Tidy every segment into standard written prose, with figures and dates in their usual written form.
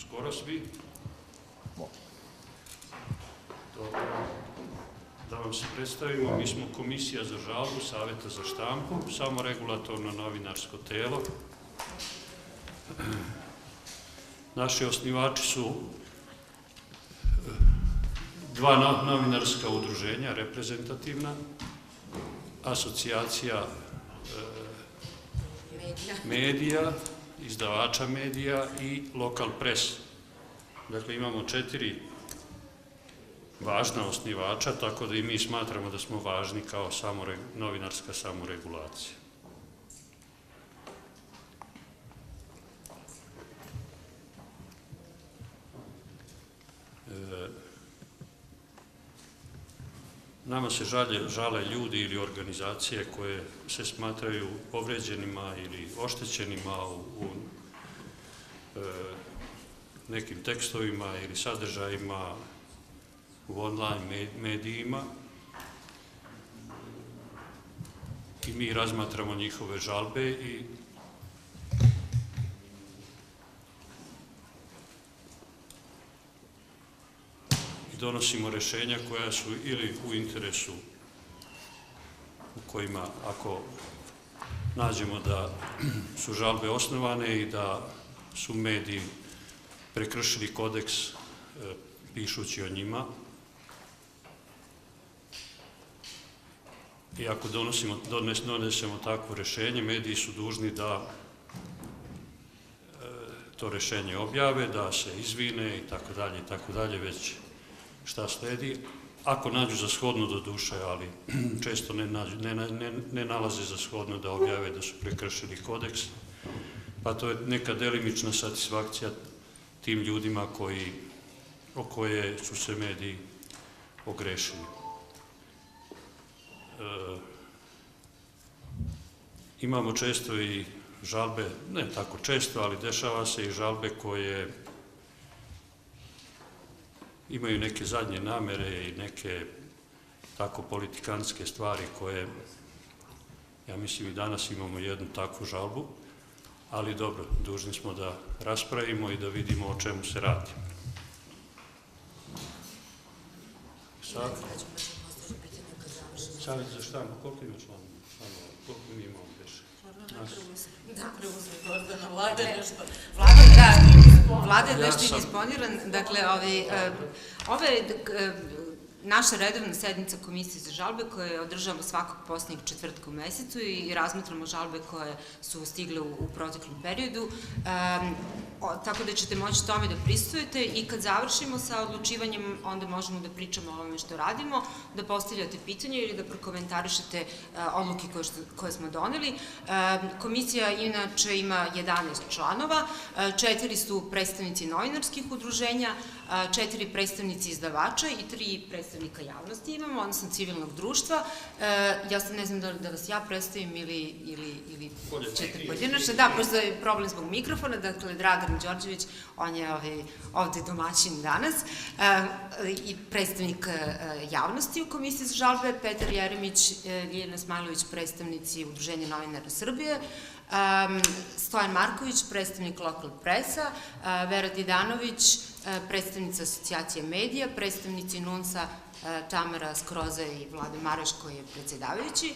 Skoro svi. Dobro. Da vam se predstavimo, mi smo Komisija za žalbu Saveta za štampu, samoregulatorno novinarsko telo. Naši osnivači su dva novinarska udruženja, reprezentativna, asocijacija medija, izdavača medija i lokal pres. Dakle, imamo 4 važna osnivača, tako da i mi smatramo da smo važni kao novinarska samoregulacija. Nama se žale ljudi ili organizacije koje se smatraju povređenima ili oštećenima u nekim tekstovima ili sadržajima u online medijima i mi razmatramo njihove žalbe i donosimo rešenja koja su ili u interesu u kojima, ako nađemo da su žalbe osnovane i da su mediji prekršili kodeks pišući o njima, i ako donesemo takvo rešenje, mediji su dužni da to rešenje objave, da se izvine i tako dalje, već šta sledi. Ako nađu za shodno, do duše, ali često ne nalaze za shodno da objave da su prekršili kodeks, pa to je neka delimična satisfakcija tim ljudima o koje su se mediji ogrešili. Imamo često i žalbe, ne tako često, ali dešava se i žalbe koje imaju neke zadnje namere i neke tako politikantske stvari koje, ja mislim, i danas imamo jednu takvu žalbu, ali dobro, dužni smo da raspravimo i da vidimo o čemu se radi. Savjet za štampu, koliko ima članova? Koliko mi imamo više? Da, preuzme Gordana, Vlada je nešto indisponiran. Dakle, ove naša redovna sednica Komisije za žalbe koje održavamo svakog poslednjeg četvrtka u mesecu i razmatramo žalbe koje su stigle u proteklom periodu, tako da ćete moći tome da prisustujete i kad završimo sa odlučivanjem, onda možemo da pričamo o ovome što radimo, da postavljate pitanje ili da prokomentarišete odluke koje smo doneli. Komisija inače ima 11 članova, 4 su predstavnici novinarskih udruženja, 4 predstavnici izdavača i 3 predstavnika javnosti imamo, odnosno civilnog društva. Ja sad ne znam da vas ja predstavim ili ćete pojedinačno. Da, pošto je problem zbog mikrofona, dakle, Dragan Đorđević, on je ovde domaćin danas, i predstavnik javnosti u Komisiji za žalbe, Petar Jeremić, Ljiljana Smajlović, predstavnici Udruženja novinara Srbije, Stojan Marković, predstavnik lokal presa, Vera Didanović, predstavnica asocijacije medija, predstavnici NUNS-a Tamara Skroza i Vlade Mareš koji je predsjedavajući,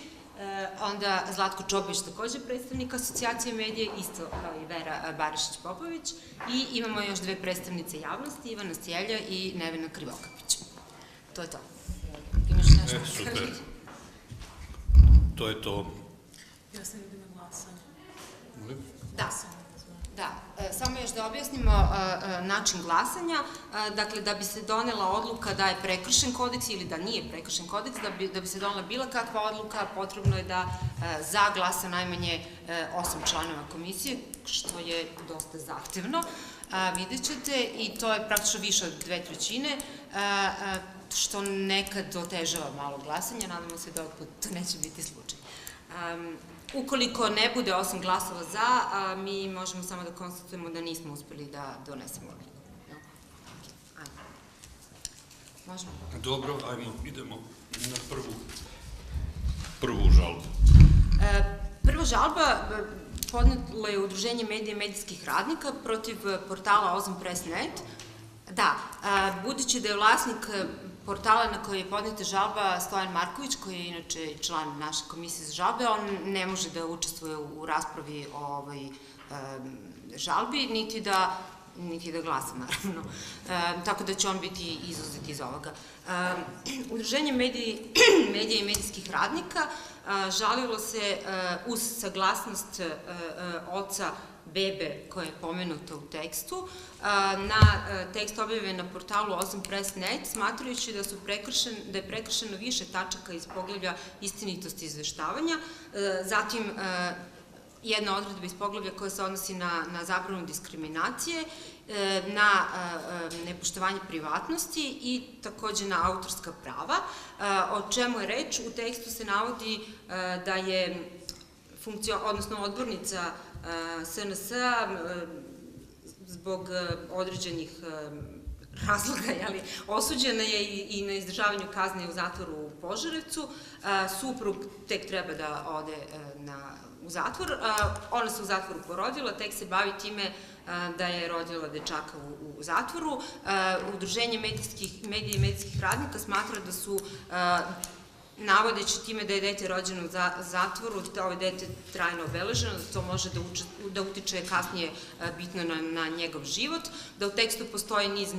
onda Zlatko Čobović, takođe predstavnik asocijacije medija, isto kao i Vera Barišić-Popović, i imamo još 2 predstavnice javnosti, Ivana Sjelja i Nevena Krivokapić. To je to. Imaš nešto? Super. To je to. Ja sam vidim na glasanje. Da, samo još da objasnimo način glasanja. Dakle, da bi se donela odluka da je prekršen kodeks ili da nije prekršen kodeks, da bi se donela bila kakva odluka, potrebno je da za glasa najmanje 8 članova komisije, što je dosta zahtevno, vidjet ćete, i to je praktično više od 2/3, što nekad otežava malo glasanje, nadamo se da ovog puta to neće biti slučaj. Ukoliko ne bude 8 glasova za, mi možemo samo da konstatujemo da nismo uspeli da donesemo odluku. Možemo? Dobro, ajmo, idemo na prvu žalbu. Prva žalba, podnetlo je Udruženje medija i medijskih radnika protiv portala Ozon.press.net. Da, budući da je vlasnik portala na koji je podneta žalba Stojan Marković, koji je inače član naše komisije za žalbe, on ne može da učestvuje u raspravi o žalbi, niti da glasa, naravno. Tako da će on biti izuzet iz ovoga. Udruženje medija i medijskih radnika žalilo se uz saglasnost oca bebe koja je pomenuta u tekstu na tekst objavljen na portalu Ozon.press.net, smatrajući da je prekršeno više tačaka iz poglavlja istinitosti izveštavanja, zatim jedna odredba iz poglavlja koja se odnosi na zabranu diskriminacije, na nepoštovanje privatnosti i takođe na autorska prava. O čemu je reč? U tekstu se navodi da je odnosno odbornica SNS-a zbog određenih razloga, osuđena je i na izdržavanju kazne u zatvoru u Požarevcu. Suprug tek treba da ode u zatvor. Ona se u zatvoru porodila, tek se bavi time da je rodila dečaka u zatvoru. Udruženje medija i medijskih radnika smatra da su, navodeći time da je dete rođeno u zatvoru, da ovo dete trajno obeleženo, da to može da utiče kasnije bitno na njegov život, da u tekstu postoji niz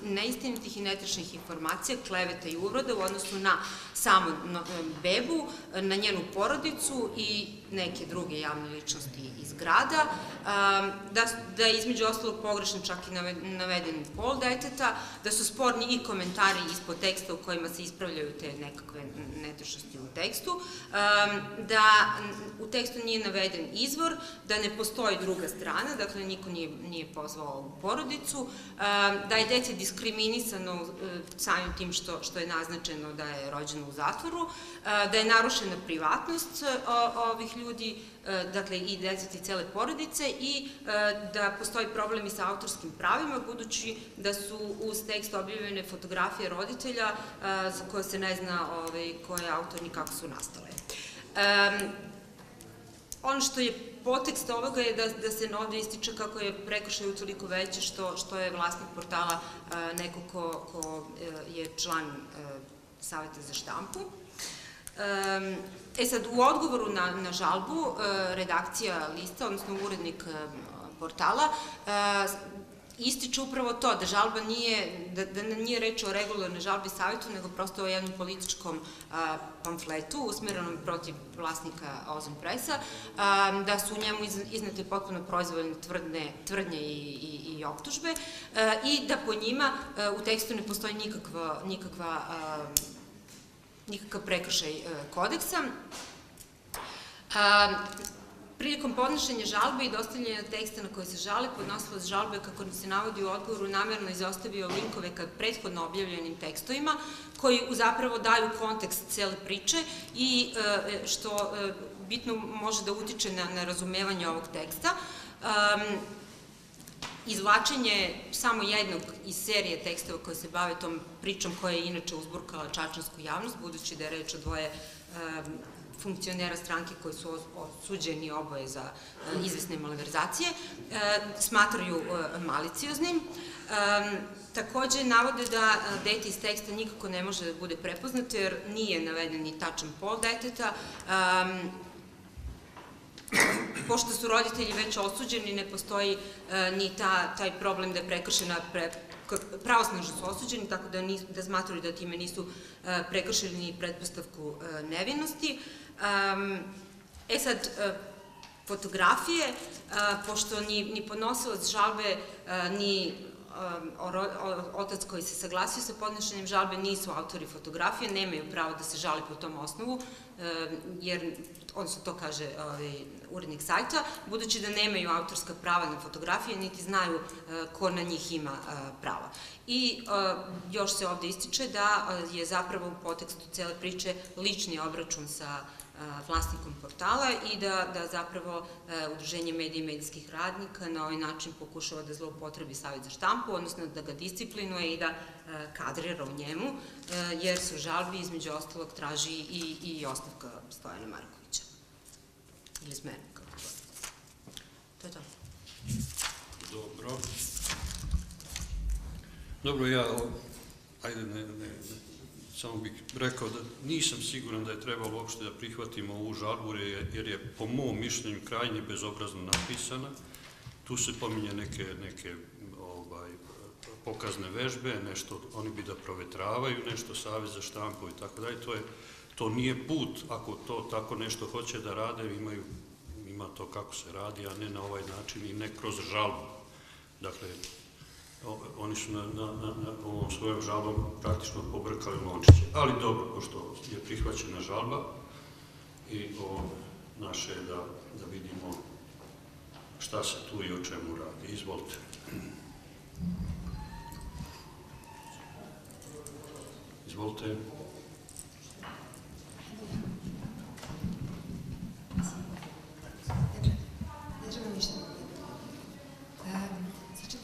neistinitih i netačnih informacija, kleveta i uvroda u odnosu na samu bebu, na njenu porodicu i neke druge javne ličnosti iz grada, da je između ostalog pogrešan čak i naveden pol deteta, da su sporni i komentari ispod teksta u kojima se ispravljaju te nekakve netačnosti u tekstu, da u tekstu nije naveden izvor, da ne postoji druga strana, dakle niko nije pozvao ovu porodicu, da je dete diskriminisano samim tim što je naznačeno da je rođeno u zatvoru, da je narušena privatnost ovih ljudi, dakle i deteta i cele porodice, i da postoji problem i sa autorskim pravima, budući da su uz tekst objavljene fotografije roditelja za koje se ne zna ko je autor ni kako su nastale. Ono što je potekst ovoga je da se ovde ističe kako je prekršaj utoliko veći što je vlasnik portala neko ko je član Saveta za štampu. Sad, u odgovoru na žalbu, redakcija lista, odnosno urednik portala, ističe upravo to, da žalba nije reč o regularnoj žalbi Savetu, nego prosto o jednom političkom pamfletu usmerenom protiv vlasnika Ozon Pressa, da su u njemu iznete potpuno proizvoljne tvrdnje i optužbe i da po njima u tekstu ne postoji nikakav prekršaj kodeksa. Prilikom podnošenja žalbe i dostavljanja teksta na koje se žale, podnosilac žalbe, kako se navodi u odgovoru, namerno izostavio linkove ka prethodno objavljenim tekstovima, koji zapravo daju kontekst cele priče i što bitno može da utiče na razumevanje ovog teksta. Izvlačenje samo jednog iz serije tekstova koje se bave tom pričom koja je inače uzburkala čačansku javnost, budući da je reč o dvoje funkcionera stranke koji su osuđeni oboje za izvesne malverzacije, smatraju malicioznim. Takođe, navode da dete iz teksta nikako ne može da bude prepoznato jer nije naveden ni tačan pol deteta. Pošto su roditelji već osuđeni, ne postoji ni taj problem da je prekršena, pravosnažno su osuđeni, tako da smatraju da time nisu prekršili ni pretpostavku nevinosti. Sad, fotografije, pošto ni podnosilac žalbe, ni otac koji se saglasio sa podnošenjem žalbe nisu autori fotografije, nemaju pravo da se žali po tom osnovu, jer, odnosno to kaže urednik sajta, budući da nemaju autorska prava na fotografije, niti znaju ko na njih ima prava. I još se ovde ističe da je zapravo u potekstu cele priče lični obračun sa vlasnikom portala i da zapravo Udruženje medija i medijskih radnika na ovaj način pokušava da zloupotrebi Savet za štampu, odnosno da ga disciplinuje i da kadrira u njemu, jer se u žalbi između ostalog traži i ostavka Stojana Markovića. Ili smene, kako god. To je to. Dobro. Dobro, ja, samo bih rekao da nisam siguran da je trebalo uopšte da prihvatimo ovu žalbu, jer je po mom mišljenju krajnje bezobrazno napisana. Tu se pominje neke pokazne vežbe, nešto oni bi da provetravaju, nešto Savez za štampu i tako dalje. To nije put, ako to tako nešto hoće da rade, ima to kako se radi, a ne na ovaj način i ne kroz žalbu. Dakle, oni su ovom svojom žalbom praktično pobrkali lončiće. Ali dobro, pošto je prihvaćena žalba i naše je da vidimo šta se tu i o čemu radi. Izvolite. Izvolite. Ne treba ništa. Znači,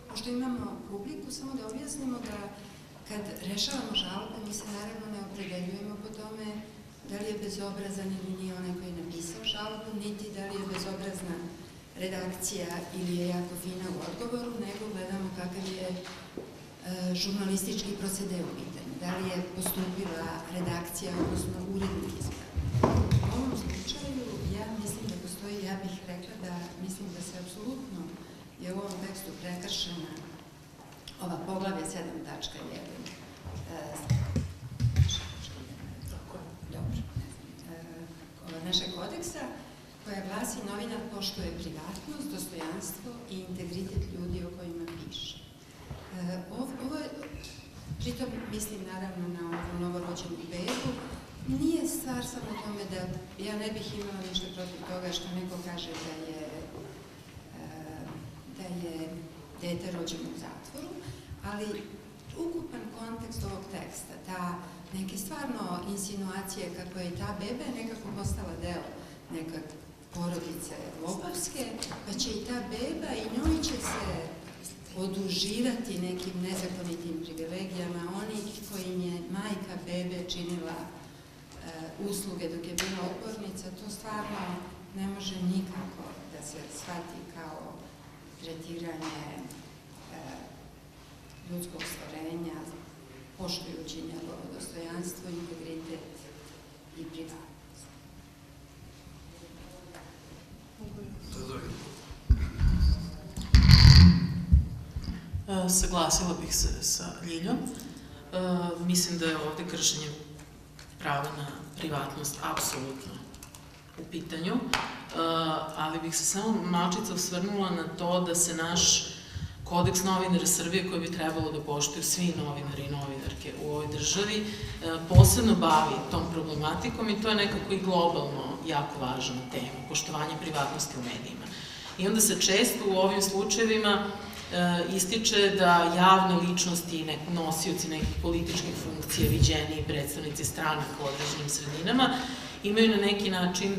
pošto imamo publiku, samo da objasnimo da kad rešavamo žalbe, mi se naravno ne opredeljujemo po tome da li je bezobrazan ili nije onaj koji je napisao žalbu, niti da li je bezobrazna redakcija ili je jako fina u odgovoru, nego gledamo kakav je žurnalistički procede u pitanju. Da li je postupila redakcija, odnosno urednik izbora. U ovom slučaju, ja mislim da postoji, ja bih rekla da mislim da se apsolutno je u ovom tekstu prekršena ova poglavlja 7.1 našeg kodeksa, koja glasi: novinar poštuje privatnost, dostojanstvo i integritet ljudi o kojima piše. Ovo je, pritom mislim naravno na ovu novorođenu bebu, nije stvar samo u tome da ja ne bih imala ništa protiv toga što neko kaže da je dete rođeno u zatvoru, ali ukupan kontekst ovog teksta, ta neke stvarno insinuacije kako je ta beba nekako postala deo neke porodice lopovske, pa će i ta beba i njoj će se oduživati nekim nezakonitim privilegijama onih kojim je majka bebe činila usluge dok je bila odbornica. To stvarno ne može nikako da se shvati kao tretiranje ljudskog stvorenja, poštujući njegovo dostojanstvo, integritet i privatnost. Saglasila bih se sa Ljiljom. Mislim da je ovde kršenje prava na privatnost apsolutno u pitanju, ali bih se samo malčice osvrnula na to da se naš kodeks novinara Srbije, koji bi trebalo da poštuju svi novinari i novinarke u ovoj državi, posebno bavi tom problematikom i to je nekako i globalno jako važna tema, poštovanje privatnosti u medijima. I onda se često u ovim slučajevima ističe da javne ličnosti i nosioci nekih političkih funkcija, viđeni predstavnici stranaka u određenim sredinama, imaju na neki način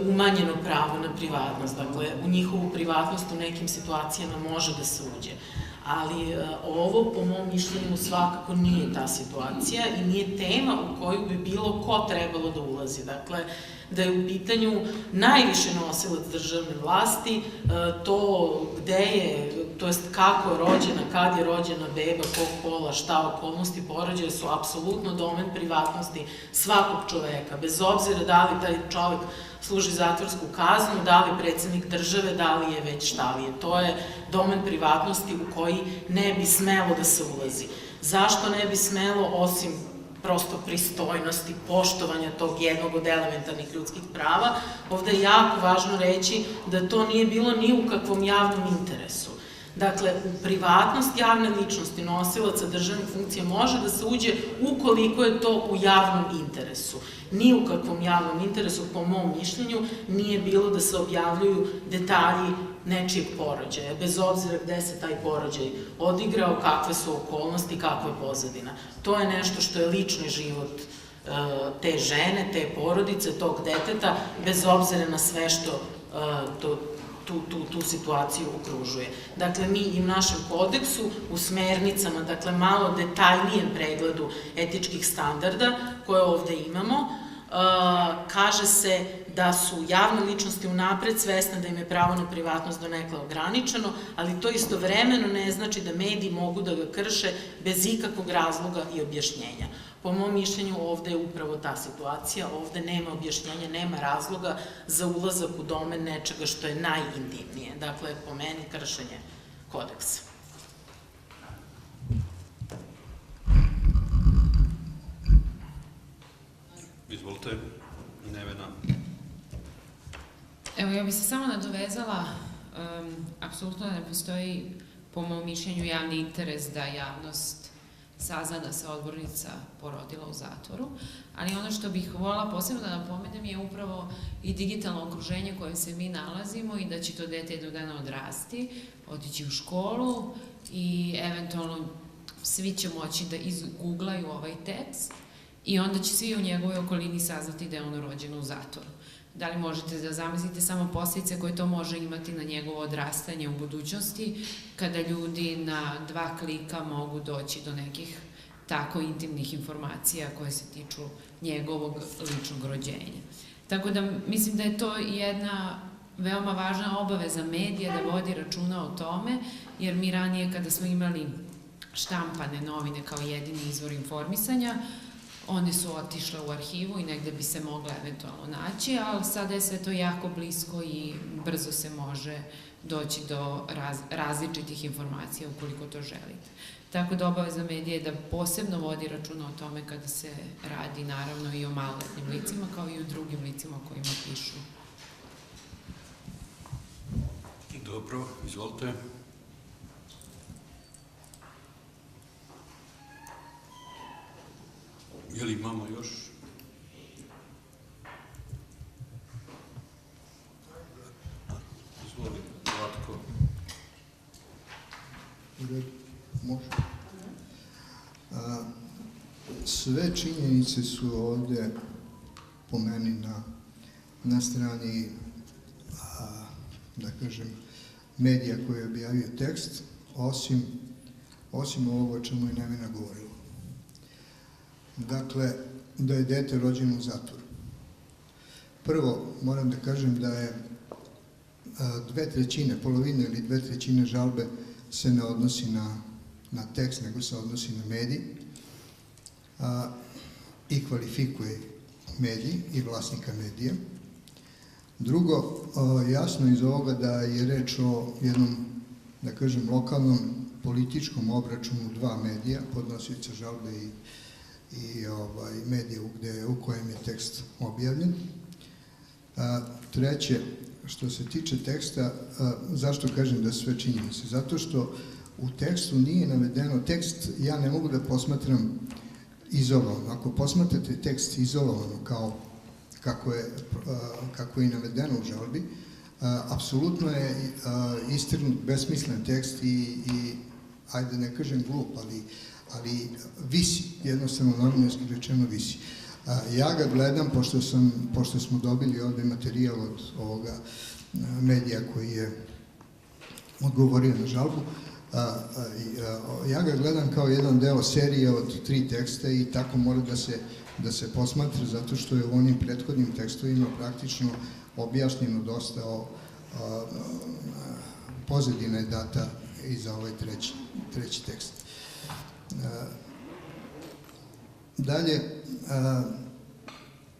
umanjeno pravo na privatnost. Dakle, u njihovu privatnost u nekim situacijama može da se uđe. Ali ovo, po mom mišljenju, svakako nije ta situacija i nije tema u koju bi bilo ko trebalo da ulazi. Dakle, da je u pitanju najviše nosilac državne vlasti, to gde je, to jest kako je rođena, kad je rođena beba, kog pola, šta okolnosti porođaja su apsolutno domen privatnosti svakog čoveka, bez obzira da li taj čovek služi zatvorsku kaznu, da li predsednik države, da li je već šta li je. To je domen privatnosti u koji ne bi smelo da se ulazi. Zašto ne bi smelo, osim prosto pristojnosti, poštovanja tog jednog od elementarnih ljudskih prava? Ovde je jako važno reći da to nije bilo ni u kakvom javnom interesu. Dakle, u privatnost javne ličnosti nosilaca državnih funkcija može da se uđe ukoliko je to u javnom interesu. Ni u kakvom javnom interesu, po mom mišljenju, nije bilo da se objavljuju detalji nečijeg porođaja, bez obzira gde se taj porođaj odigrao, kakve su okolnosti, kakva je pozadina. To je nešto što je lični život te žene, te porodice, tog deteta, bez obzira na sve što tu situaciju okružuje. Dakle, mi i u našem kodeksu, u smernicama, dakle, malo detaljnijem pregledu etičkih standarda koje ovde imamo, kaže se da su javne ličnosti unapred svesne da im je pravo na privatnost donekle ograničeno, ali to istovremeno ne znači da mediji mogu da ga krše bez ikakvog razloga i objašnjenja. Po mom mišljenju ovde je upravo ta situacija, ovde nema objašnjenja, nema razloga za ulazak u domen nečega što je najintimnije. Dakle, po meni kršenje kodeksa. Izvolite, Nevena. Evo, ja bih se samo nadovezala, apsolutno ne postoji, po mom mišljenju, javni interes da javnost sazna da se odbornica porodila u zatvoru, ali ono što bih voljela posebno da napomenem je upravo i digitalno okruženje u kojem se mi nalazimo i da će to dete jednog dana odrasti, otići u školu i eventualno svi će moći da izguglaju ovaj tekst i onda će svi u njegovoj okolini saznati da je ono rođeno u zatvoru. Da li možete da zamislite samo posljedice koje to može imati na njegovo odrastanje u budućnosti, kada ljudi na 2 klika mogu doći do nekih tako intimnih informacija koje se tiču njegovog ličnog rođenja. Tako da mislim da je to jedna veoma važna obaveza medija da vodi računa o tome, jer mi ranije kada smo imali štampane novine kao jedini izvor informisanja, one su otišle u arhivu i negde bi se mogle eventualno naći, ali sada je sve to jako blisko i brzo se može doći do različitih informacija ukoliko to želite. Tako da obaveza medija je da posebno vodi računa o tome kada se radi naravno i o maloletnim licima kao i o drugim licima o kojima pišu. Dobro, izvolite. Je li imamo još? Izvoli, Vlatko. Može. Sve činjenice su ovde, po meni, na strani, da kažem, medija koji je objavio tekst, osim ovo o čemu je Nevena govorila. Dakle, da je dete rođeno u zatvoru. Prvo, moram da kažem da je 2/3, polovina ili 2/3 žalbe se ne odnosi na tekst, nego se odnosi na medij i kvalifikuje medij i vlasnika medija. Drugo, jasno iz ovoga da je reč o jednom, da kažem, lokalnom političkom obračunu 2 medija, podnosioca žalbe i medija u kojem je tekst objavljen. Treće, što se tiče teksta, zašto kažem da su sve činjenice? Zato što u tekstu nije navedeno, tekst ja ne mogu da posmatram izolovano. Ako posmatrate tekst izolovano kao kako je navedeno u žalbi, apsolutno je istrgnut besmislen tekst i ajde ne kažem glup, ali visi, jednostavno novinarski rečeno visi. Ja ga gledam, pošto smo dobili ovde materijal od ovoga medija koji je odgovorio na žalbu, ja ga gledam kao jedan deo serije od 3 teksta i tako mora da se posmatra, zato što je u onim prethodnim tekstovima praktično objašnjeno dosta pozadina je data i za ovaj treći tekst. Dalje,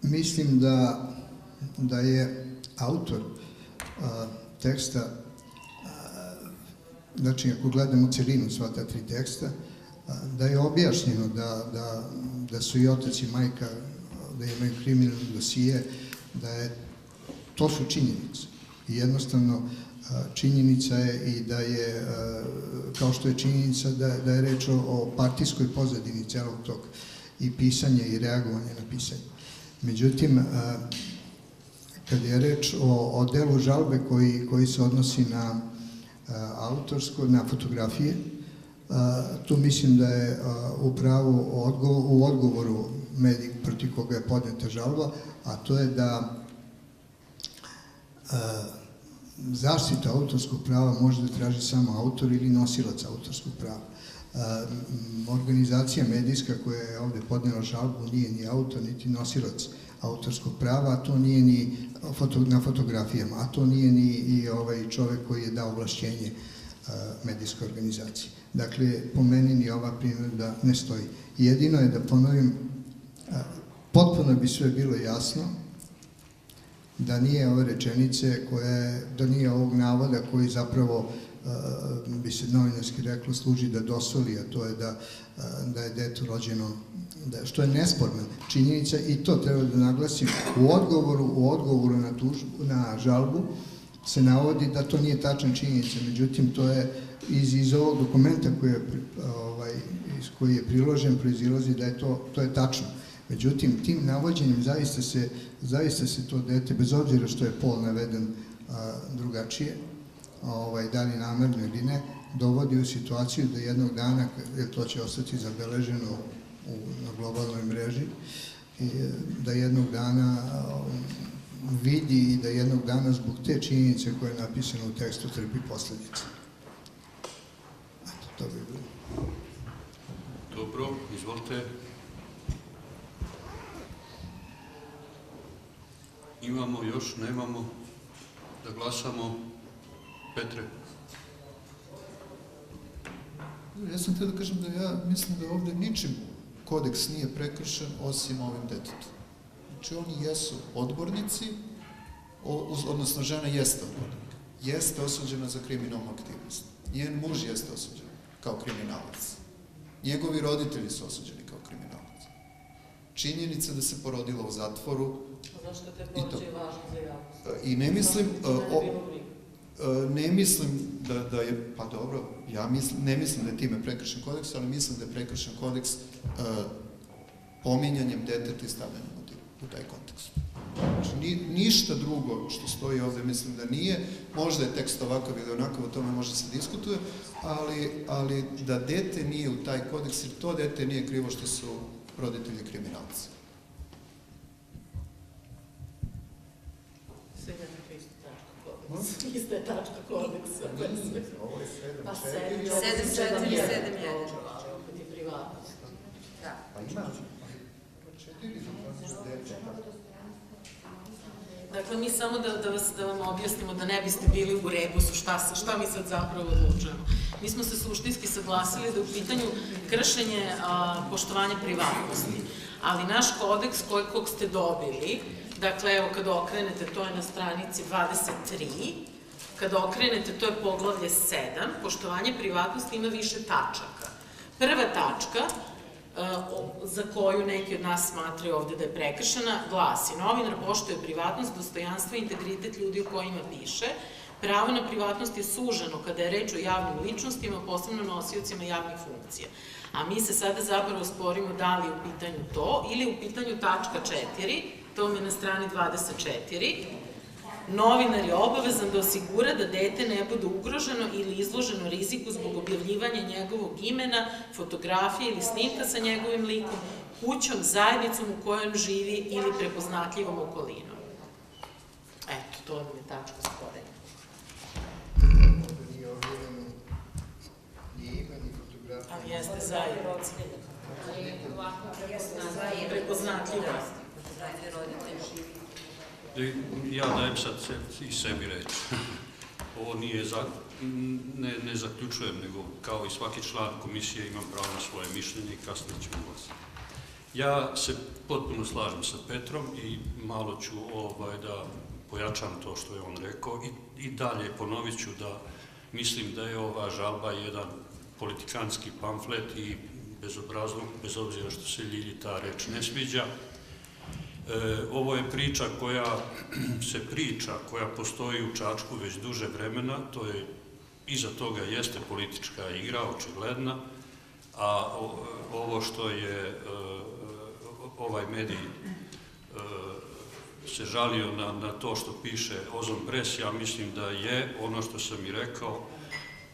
mislim da je autor teksta, znači ako gledamo celinu sva ta 3 teksta, da je objašnjeno da su i otac i majka, da imaju kriminalne dosije, to su činjenice. I jednostavno činjenica je i da je, kao što je činjenica da je reč o partijskoj pozadini celog tog i pisanja i reagovanja na pisanje. Međutim, kad je reč o delu žalbe koji se odnosi na autorsko, na fotografije, tu mislim da je upravo u odgovoru medija protiv koga je podneta žalba, a to je da zaštita autorskog prava može da traži samo autor ili nosilac autorskog prava. Organizacija medijska koja je ovde podnela žalbu nije ni autor, niti nosilac autorskog prava, a to nije ni na fotografijama, a to nije ni i ovaj čovek koji je dao ovlašćenje medijskoj organizaciji. Dakle, po meni ni ova primjedba ne stoji. Jedino je da ponovim, potpuno bi sve bilo jasno da nije ove rečenice, da nije ovog navoda koji zapravo bi se novinarski reklo služi da dosoli, a to je da je dete rođeno, što je nesporna činjenica i to treba da naglasim. U odgovoru na žalbu se navodi da to nije tačna činjenica, međutim to je iz ovog dokumenta koji je priložen proizilazi da je to je tačno. Međutim, tim navođenjem zaista se to dete, bez obzira što je pol naveden drugačije, da li namerno ili ne, dovodi u situaciju da jednog dana, jer to će ostati zabeleženo na globalnoj mreži, da jednog dana vidi i da jednog dana zbog te činjenice koje je napisano u tekstu trpi posledice. Eto, to bi bilo. Dobro, izvolite. Imamo još, nemamo, da glasamo. Petre? Ja sam htio da kažem da ja mislim da ovde ničim kodeks nije prekršen osim ovim detetom. Znači oni jesu odbornici, odnosno žena jeste odbornik, jeste osuđena za kriminalnu aktivnost. Njen muž jeste osuđen kao kriminalac. Njegovi roditelji su osuđeni kao kriminalac. Činjenica da se porodila u zatvoru. Zašto te porođe je važno za javnost? I ne mislim da je, pa dobro, ja ne mislim da je time prekršen kodeks, ali mislim da je prekršen kodeks pominjanjem deteta i stavljanjem u taj kontekst. Znači, ništa drugo što stoji ovde mislim da nije, možda je tekst ovakav ili onakav, o tome može se diskutuje, ali da dete nije u taj kodeks, jer to dete nije krivo što su roditelji kriminalci. Ista je tačka kodeksa. Ovo je 7.4. Pa 7.4 i 7.1. Opet je privatnost. Pa ima 4 za dete. Dakle, mi samo da vam objasnimo da ne biste bili u rebusu šta mi sad zapravo odlučujemo. Mi smo se suštinski saglasili da je u pitanju kršenje poštovanja privatnosti, ali naš kodeks kog ste dobili, dakle, evo, kada okrenete, to je na stranici 23, kada okrenete, to je poglavlje 7, poštovanje privatnosti ima više tačaka. Prva tačka, za koju neki od nas smatraju ovde da je prekršena, glasi: novinar poštuje privatnost, dostojanstvo i integritet ljudi o kojima piše. Pravo na privatnost je suženo kada je reč o javnim ličnostima, posebno nosiocima javnih funkcija. A mi se sada zapravo sporimo da li je u pitanju to ili u pitanju tačka 4, to mi je na strani 24. Novinar je obavezan da osigura da dete ne bude ugroženo ili izloženo riziku zbog objavljivanja njegovog imena, fotografije ili snimka sa njegovim likom, kućom, zajednicom u kojoj živi ili prepoznatljivom okolinom. Eto, to nam je tačka sporenja. Nije objavljeno ni ime, ni fotografija. Ali jeste zajednica. Prepoznatljivo. Ja dajem sad i sebi reći. Ovo nije, ne zaključujem, nego kao i svaki član komisije imam pravo na svoje mišljenje i kasnije ćemo glasati. Ja se potpuno slažem sa Petrom i malo ću da pojačam to što je on rekao i dalje ponovit ću da mislim da je ova žalba jedan politikanski pamflet i bezobrazluk, bez obzira što se Ljilji ta reč ne sviđa. Ovo je priča koja postoji u Čačku već duže vremena, to je, iza toga jeste politička igra, očigledna, a ovo što je ovaj medij se žalio na to što piše Ozon Pres, ja mislim da je ono što sam i rekao,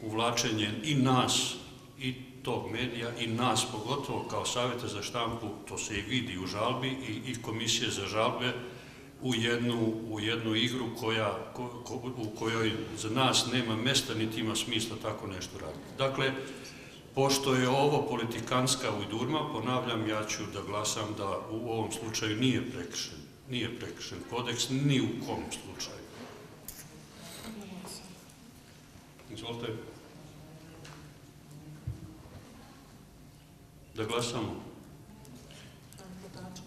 uvlačenje i nas, i tog medija, i nas pogotovo kao Saveta za štampu, to se i vidi u žalbi, i Komisije za žalbe, u jednu igru u kojoj za nas nema mesta niti ima smisla tako nešto raditi. Dakle, pošto je ovo politikanska ujdurma, ponavljam, ja ću da glasam da u ovom slučaju nije prekršen nije prekršen kodeks ni u kom slučaju. Izvolite. Da glasamo.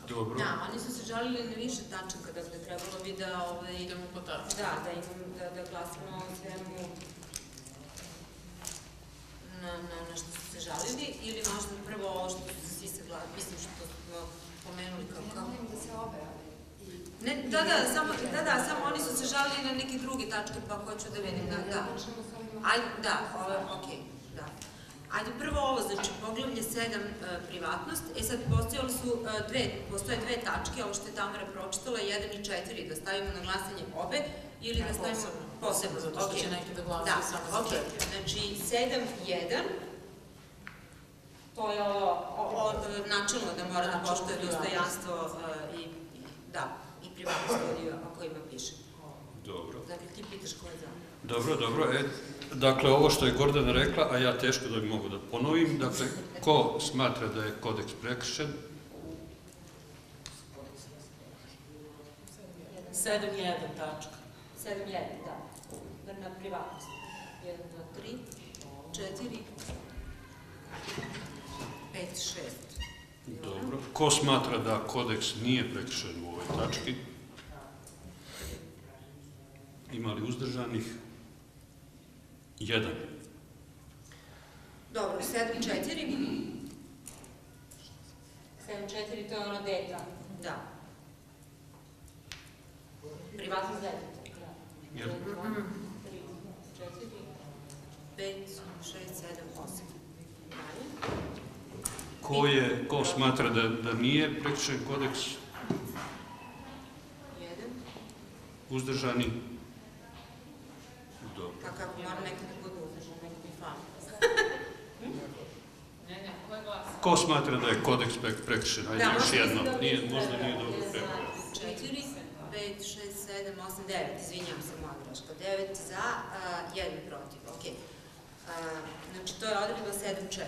Dobro. Da, oni su se žalili na više tačaka, dakle, trebalo bi da... Idemo po tačku. Da glasamo o svemu na što su se žalili, ili možda prvo ovo što su svi se glasili, mislim što smo pomenuli kao... Molim da se objave. Samo oni su se žalili na neke druge tačke, pa hoću da vidim, da. Ajde, da, ovo je okej, da. Ajde, prvo ovo, znači, poglavlje 7, privatnost. Sad, postoje dve tačke, ovo što je Tamara pročitala, 1 i 4, da stavimo na glasanje obe, ili da stavimo posebno. Zato što će neki da glasaju samo za 4. Znači, 7.1, to je ovo načelno da mora da poštuje dostojanstvo i privatnost ljudi o kojima piše. Dobro. Dakle, ti pitaš ko je za. Dobro. Dakle, ovo što je Gordana rekla, a ja teško da bi mogu da ponovim, dakle, ko smatra da je kodeks prekršen? 7.1 tačka. 7.1, da. Na privatnost. 1, 2, 3, 4, 5, 6. Dobro. Ko smatra da kodeks nije prekršen u ovoj tački? Ima li uzdržanih? 1. Dobro, 7.4. 7.4, to je ono deta. Da. Privatnost deteta. 1, 2, 3, 4, 5, 6, 7, 8. Ko smatra da nije prekršen kodeks? 1. Uzdržani? Dobro. Pa kako mora nekada da bude uzdržan, nekada mi fali. Ko je glasa? Ko smatra da je kodeks prekršen? Ajde, još jedno. Možda nije dobro preko. 4, 5, 6, 7, 8, 9. Izvinjam se, moja greška. 9 za, 1 protiv. Ok. Znači, to je odredba 7.4.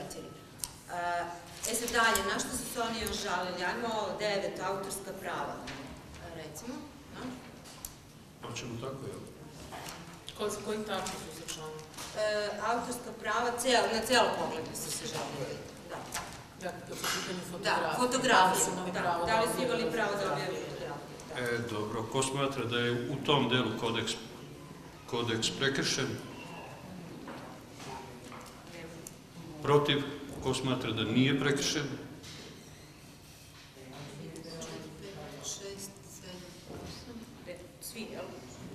Sad dalje, na što su se oni još žalili? Ajmo 9, autorska prava. Recimo. Pa ćemo tako, jel? Koji tačka su se članovi? Autorska prava, na celo pogledu su se žalili. Da. Dakle, kad su pitanju Da, fotografije. fotografije. Da li su imali pravo da objavili fotografije? Dobro. Ko smatra da je u tom delu kodeks prekršen? Protiv? Ko smatra da nije prekršen? 4, 5, 6, 7, 8. Svi, jel?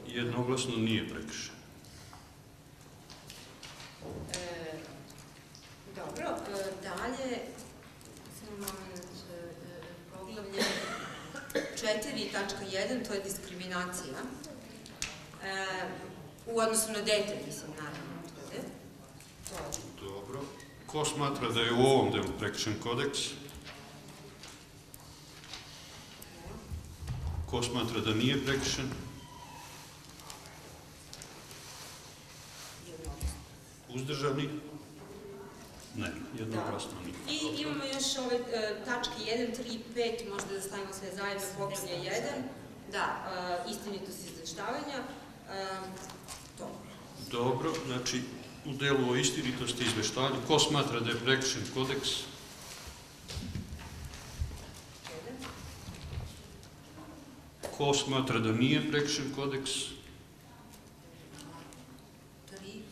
Jednoglasno nije prekršen. Dobro, dalje, samo moment, poglavlje 4.1, to je diskriminacija. U odnosu na dete, mislim, naravno. Dobro. Ko smatra da je u ovom delu prekršen kodeks? Ko smatra da nije prekršen? Uzdržani? Ne, jednoglasno nije. I imamo još ove tačke 1, 3, 5, možda da stavimo sve zajedno, poglavlje 1. Da, istinitost izveštavanja. To. Dobro, znači u delu o istinitosti izveštavanju, ko smatra da je prekršen kodeks? 1. Ko smatra da nije prekršen kodeks? 3, 4,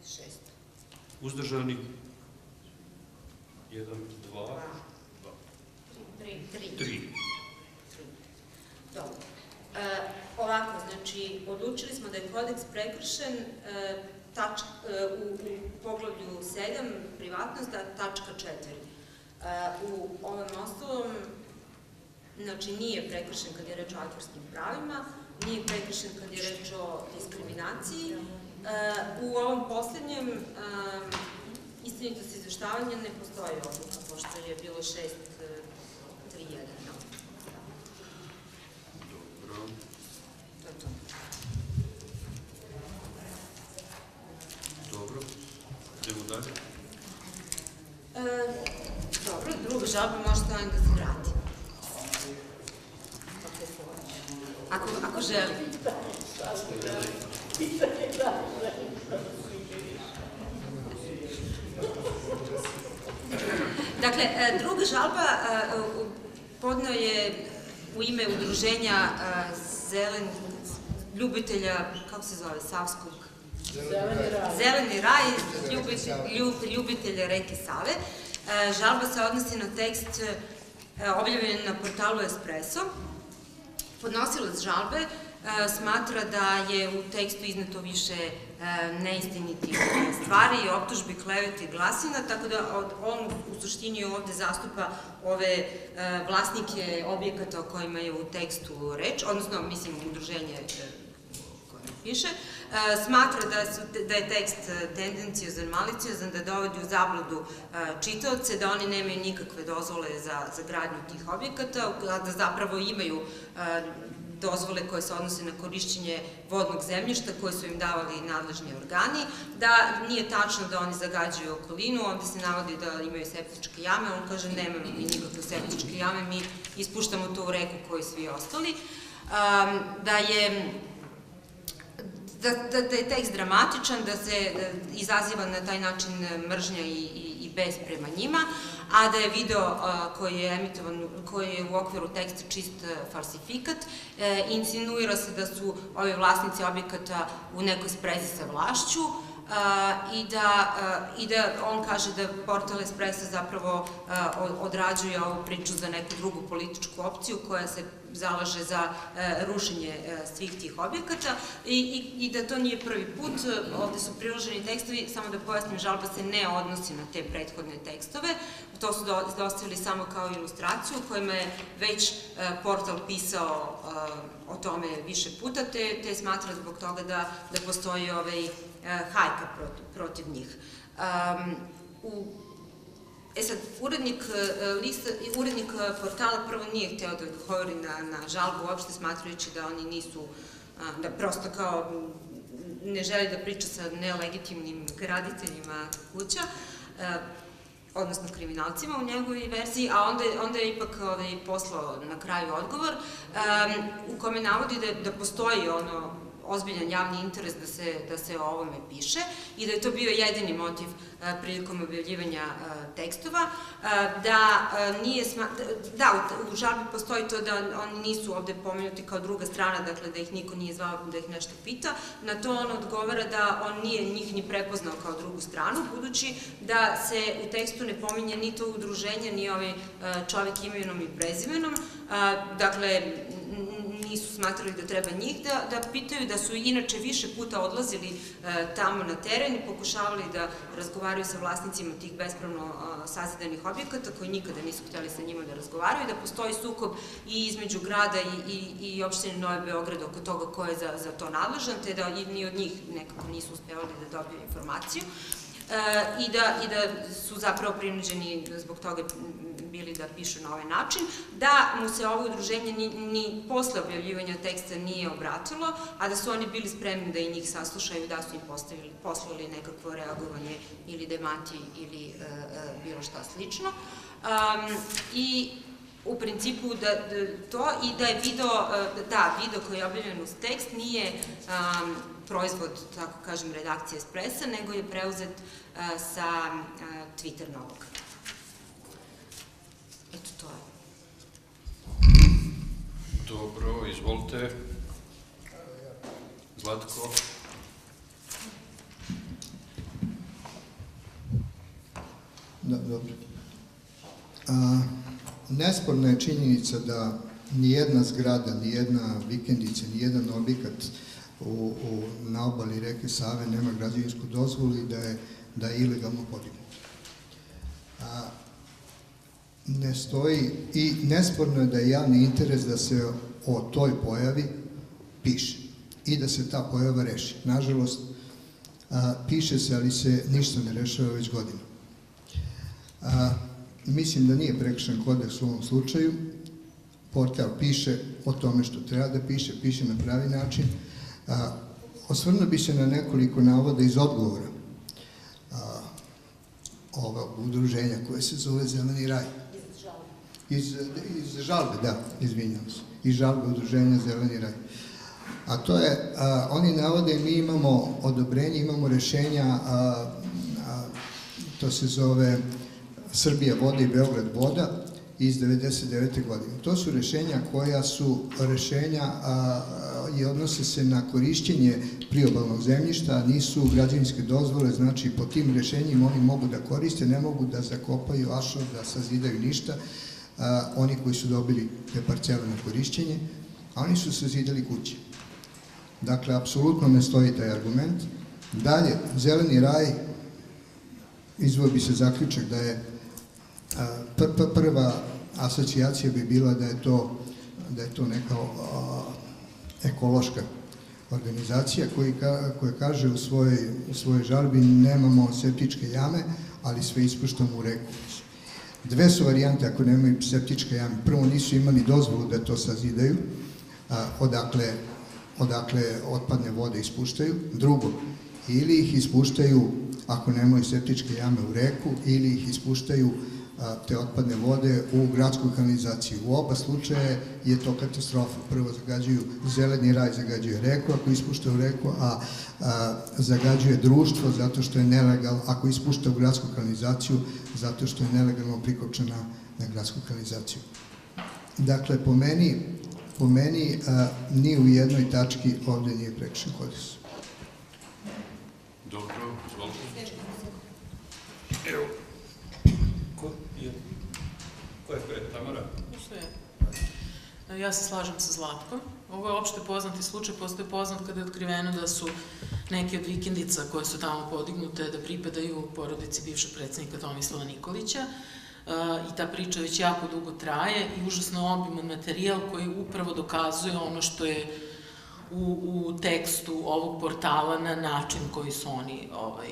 5, 6. Uzdržani? 1, 2, 3. Dobro. Ovako, znači, odlučili smo da je kodeks prekršen u poglavlju 7, privatnost, tačka 4. U ovom ostalom, znači, nije prekršen kad je reč o autorskim pravima, nije prekršen kad je reč o diskriminaciji. U ovom poslednjem istinitost izveštavanja ne postoji odluka, pošto je bilo 6-3-1. Dobro. Idemo dalje. Dobro, druga žalba može da se vrati. ako želi. Dakle, druga žalba podneo je u ime udruženja ljubitelja, kako se zove, Savskog? Zeleni raj, ljubitelja reke Save. Žalba se odnosi na tekst objavljen na portalu Espresso. Podnosilac žalbe smatra da je u tekstu izneto više neistinitih stvari, optužbi, klevete i glasina, tako da on u suštini ovde zastupa ove vlasnike objekata o kojima je u tekstu reč, odnosno, mislim, udruženje koje piše, smatra da je tekst tendenciozan, maliciozan, da dovodi u zabludu čitaoce, da oni nemaju nikakve dozvole za gradnju tih objekata, a da zapravo imaju dozvole koje se odnose na korišćenje vodnog zemljišta koje su im davali nadležni organi, da nije tačno da oni zagađuju okolinu, ovde se navodi da imaju septičke jame, on kaže nemamo mi nikakve septičke jame, mi ispuštamo to u reku koji svi ostali, da je tekst dramatičan, da se izaziva na taj način mržnja i bes prema njima, a da je video koji je emitovan, koji je u okviru teksta čist falsifikat, insinuira se da su ovi vlasnici objekata u nekoj sprezi sa vlašću i da on kaže da portal Espresso zapravo odrađuje ovu priču za neku drugu političku opciju koja se zalaže za rušenje svih tih objekata i da to nije prvi put. Ovde su priloženi tekstovi, samo da pojasnim, žalba se ne odnosi na te prethodne tekstove, to su dostavili samo kao ilustraciju kojima je već portal pisao o tome više puta, te smatra zbog toga da postoji hajka protiv njih. Sad, urednik portala prvo nije hteo da odgovori na žalbu, uopšte smatrajući da oni nisu, da prosto kao ne želi da priča sa nelegitimnim graditeljima kuća, odnosno kriminalcima u njegovoj verziji, a onda je ipak poslao na kraju odgovor u kome navodi da postoji ozbiljan javni interes da se o ovome piše i da je to bio jedini motiv prilikom objavljivanja tekstova, da u žalbi postoji to da oni nisu ovde pomenuti kao druga strana, dakle da ih niko nije zvao da ih nešto pita, na to on odgovara da on nije njih ni prepoznao kao drugu stranu, budući da se u tekstu ne pominje ni to udruženje, ni ovaj čovek imenom i prezimenom, dakle nisu smatrali da treba njih da pitaju, da su inače više puta odlazili tamo na teren i pokušavali da razgovaraju sa vlasnicima tih bespravno sazidanih objekata koji nikada nisu hteli sa njima da razgovaraju, da postoji sukob i između grada i opštine Novi Beograd oko toga ko je za to nadležan, te da ni od njih nekako nisu uspevali da dobiju informaciju i da su zapravo prinuđeni zbog toga bili da pišu na ovaj način, da mu se ovo udruženje ni posle objavljivanja teksta nije obratilo, a da su oni bili spremni da i njih saslušaju, da su im poslali nekakvo reagovanje ili demati ili bilo šta slično. I u principu to i da je video koji je objavljen uz tekst nije proizvod, tako kažem, redakcije Espressa, nego je preuzet sa Twitter Novog. Eto, to je. Dobro, izvolite. Zlatko. Da, dobro. Nesporna je činjenica da nijedna zgrada, nijedna vikendica, nijedan objekat na obali reke Save nema građevinsku dozvolu i da je ilegalno podignut. Ne stoji i nesporno je da je javni interes da se o toj pojavi piše i da se ta pojava reši. Nažalost, piše se, ali se ništa ne rešava već godinu. Mislim da nije prekršen kodeks u ovom slučaju. Portal piše o tome što treba da piše, piše na pravi način. Osvrnuo bi se na nekoliko navoda iz odgovora ovog udruženja koje se zove Zeleni raj. Iz žalbe, da, izvinjam se. Iz žalbe udruženja Zeleni raj. A to je, oni navode, mi imamo odobrenje, imamo rešenja, to se zove Srbija voda i Beograd voda iz 99. godine. To su rešenja koja su rešenja i odnose se na korišćenje priobalnog zemljišta, nisu građevinske dozvole, znači po tim rešenjima oni mogu da koriste, ne mogu da zakopaju ašov, da sazidaju ništa, oni koji su dobili te parcele na korišćenje, a oni su sazidali kuće. Dakle, apsolutno ne stoji taj argument. Dalje, Zeleni raj, izvoj bi se zaključak da je prva asocijacija bi bila da je to neka ekološka organizacija koja kaže u svojoj žalbi nemamo septičke jame, ali sve ispuštamo u reku. Dve su varijante ako nemaju septičke jame. Prvo, nisu imali dozvolu da to sazidaju, odakle otpadne vode ispuštaju. Drugo, ili ih ispuštaju ako nemaju septičke jame u reku, ili ih ispuštaju te otpadne vode u gradsku kanalizaciju. U oba slučaje je to katastrofa. Prvo zagađuju, Zeleni raj zagađuje reku ako ispušta u reku, a zagađuje društvo zato što je nelegalno, ako ispušta u gradsku kanalizaciju, zato što je nelegalno prikopčena na gradsku kanalizaciju. Dakle, po meni ni u jednoj tački ovde nije prekršen kodeks. Dobro, izvolite. Evo. Ko je Tamara? Ja se slažem sa Zlatkom. Ovo je opšte poznati slučaj, postoje poznat kada je otkriveno da su neke od vikendica koje su tamo podignute da pripadaju porodici bivšeg predsjednika Tomislava Nikolića. I ta priča već jako dugo traje i užasno obiman materijal koji upravo dokazuje ono što je u tekstu ovog portala na način koji su oni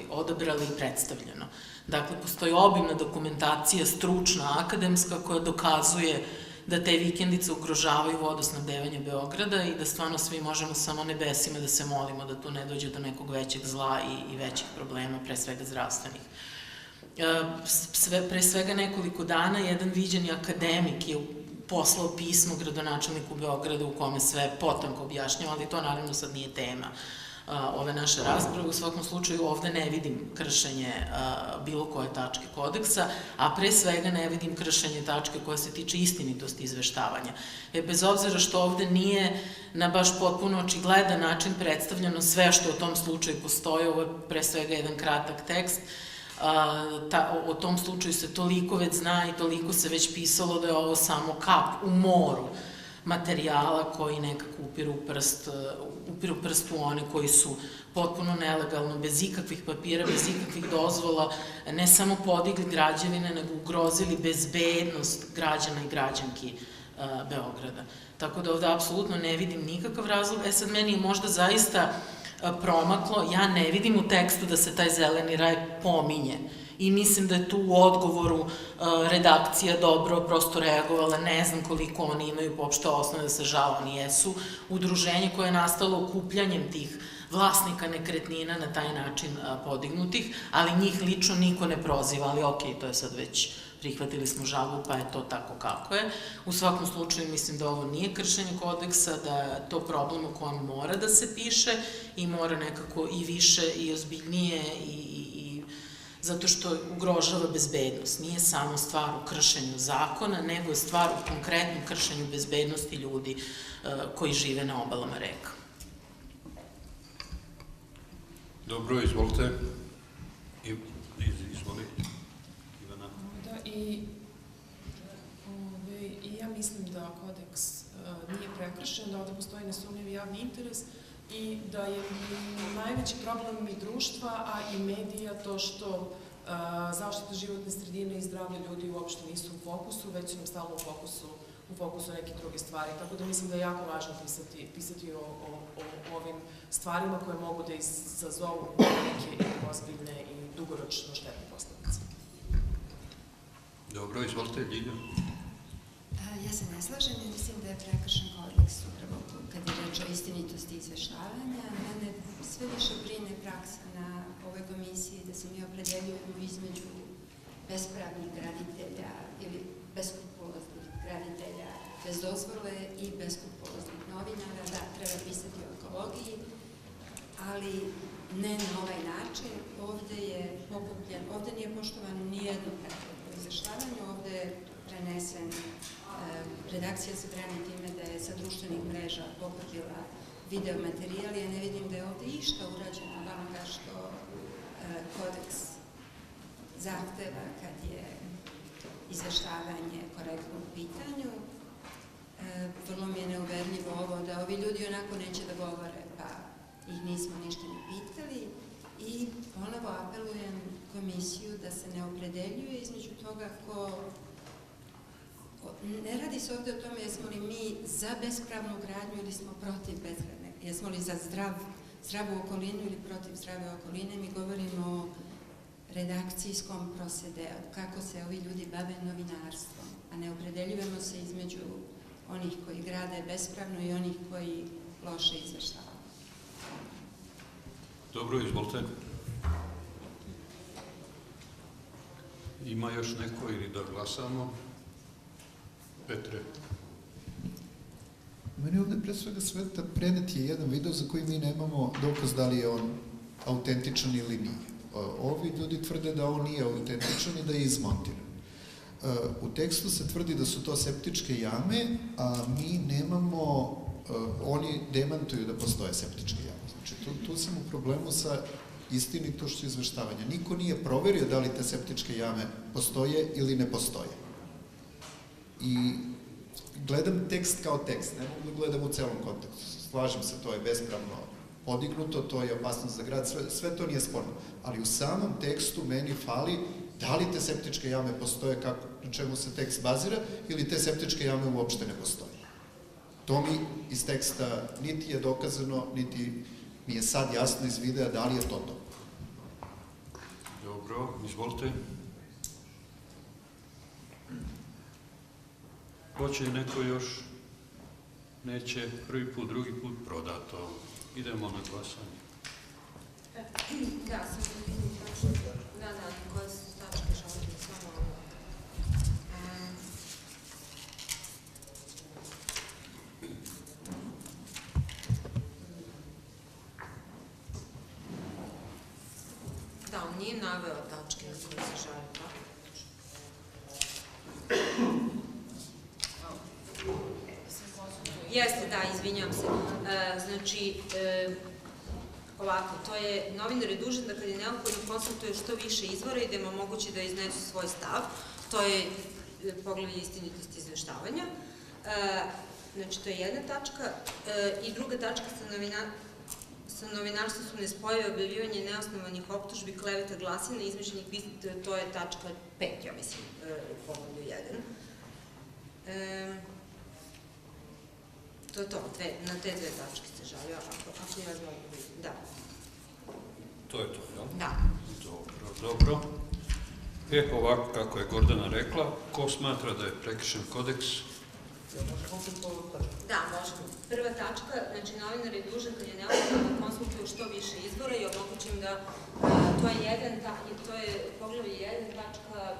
odabrali i predstavljeno. Dakle, postoji obimna dokumentacija, stručna, akademska, koja dokazuje da te vikendice ugrožavaju vodosnabdevanje Beograda i da stvarno svi možemo samo nebesima da se molimo da tu ne dođe do nekog većeg zla i većih problema, pre svega zdravstvenih. Pre svega nekoliko dana jedan viđeni akademik je poslao pismo gradonačelniku Beograda u kome sve potanko objašnjava, ali to naravno sad nije tema ove naše rasprave. U svakom slučaju ovde ne vidim kršenje bilo koje tačke kodeksa, a pre svega ne vidim kršenje tačke koja se tiče istinitosti izveštavanja. Bez obzira što ovde nije na baš potpuno očigledan način predstavljeno sve što u tom slučaju postoji, ovo je pre svega jedan kratak tekst, o tom slučaju se toliko već zna i toliko se već pisalo da je ovo samo kap u moru materijala koji nekako upiru prst u one koji su potpuno nelegalno, bez ikakvih papira, bez ikakvih dozvola, ne samo podigli građevine, nego ugrozili bezbednost građana i građanki Beograda. Tako da ovde apsolutno ne vidim nikakav razlog. Sad meni je možda zaista promaklo, ja ne vidim u tekstu da se taj Zeleni raj pominje i mislim da je tu u odgovoru redakcija dobro prosto reagovala, ne znam koliko oni imaju uopšte osnove da se žale, oni jesu udruženje koje je nastalo okupljanjem tih vlasnika nekretnina na taj način podignutih, ali njih lično niko ne proziva, ali okej, to je sad već prihvatili smo žalbu, pa je to tako kako je. U svakom slučaju mislim da ovo nije kršenje kodeksa, da je to problem o kojem mora da se piše i mora nekako i više i ozbiljnije i zato što ugrožava bezbednost. Nije samo stvar u kršenju zakona, nego je stvar u konkretnom kršenju bezbednosti ljudi koji žive na obalama reka. Dobro, izvolite. Izvolite. I ja mislim da kodeks nije prekršen, da ovde postoji nesumnjiv javni interes i da je najveći problem i društva, a i medija to što zaštita životne sredine i zdravlje ljudi uopšte nisu u fokusu, već su nam stalno u fokusu neke druge stvari. Tako da mislim da je jako važno pisati o ovim stvarima koje mogu da izazovu neke ozbiljne i dugoročno štetne posledice. Dobro, izvolite, Ljilja. Ja se ne slažem, jer mislim da je prekršen kodeks upravo kad je reč o istinitosti izveštavanja. Mene sve više brine praksa na ovoj komisiji da se mi opredeljujemo između bespravnih graditelja ili beskrupuloznih graditelja bez dozvole i beskrupuloznih novinara, da treba pisati o ekologiji, ali ne na ovaj način. Ovde nije poštovano nijedno pravilo o izveštavanju, ovde je prenesen, redakcija se brani time da je sa društvenih mreža pokupila video materijal, ja ne vidim da je ovde išta urađeno od onoga što kodeks zahteva kad je izveštavanje korektno u pitanju. Vrlo mi je neuverljivo ovo da ovi ljudi onako neće da govore, pa ih nismo ništa ni pitali. I ponovo apelujem komisiju da se ne opredeljuje između toga ko... Ne radi se ovde o tome jesmo li mi za bespravnu gradnju ili smo protiv bespravne, jesmo li za zdravu okolinu ili protiv zdrave okoline. Mi govorimo o redakcijskom prosedeu, kako se ovi ljudi bave novinarstvom, a ne opredeljujemo se između onih koji grade bespravno i onih koji loše izveštavaju. Dobro, izvolite. Ima još neko ili da glasamo? Petre. Meni ovde pre svega sveta prenet je jedan video za koji mi nemamo dokaz da li je on autentičan ili nije. Ovi ljudi tvrde da on nije autentičan i da je izmontiran. U tekstu se tvrdi da su to septičke jame, a mi nemamo, oni demantuju da postoje septičke jame. Znači, tu sam u problemu sa istinitošću izveštavanja. Niko nije proverio da li te septičke jame postoje ili ne postoje. I gledam tekst kao tekst, ne mogu da gledam u celom kontekstu. Slažem se, to je bespravno podignuto, to je opasnost za grad, sve to nije sporno. Ali u samom tekstu meni fali da li te septičke jame postoje, na čemu se tekst bazira, ili te septičke jame uopšte ne postoje. To mi iz teksta niti je dokazano, niti mi je sad jasno iz videa da li je to to. Dobro, izvolite. Hoće li neko još? Neće, prvi put, drugi put prodato. Idemo na glasanje. Da, sam da vidim tačno. Da, koje su tačke žalbe, samo ovo. Da, on nije naveo tačke na koje se žalbe, tako? Jeste, da, izvinjam se. Znači, ovako, to je, novinar je dužan da kad je neophodno konsultuje što više izvora i da im omogući da iznesu svoj stav. To je poglavlje istinitosti izveštavanja. Znači, to je jedna tačka. I druga tačka sa novinarstvom su nespojive objavljivanje neosnovanih optužbi, kleveta, glasina, izmišljenih pisma, to je tačka 5, ja mislim, u poglavlju 1. To je to, na te dve tačke se žalio, ako ja znam, da. To je to, jel? Da. Dobro. Ovako kako je Gordana rekla, ko smatra da je prekršen kodeks? Da, možemo. Prva tačka, znači novinar je dužan kad je neophodno da konsultuju što više izvora i omogućim da, to je poglavlje 1, tačka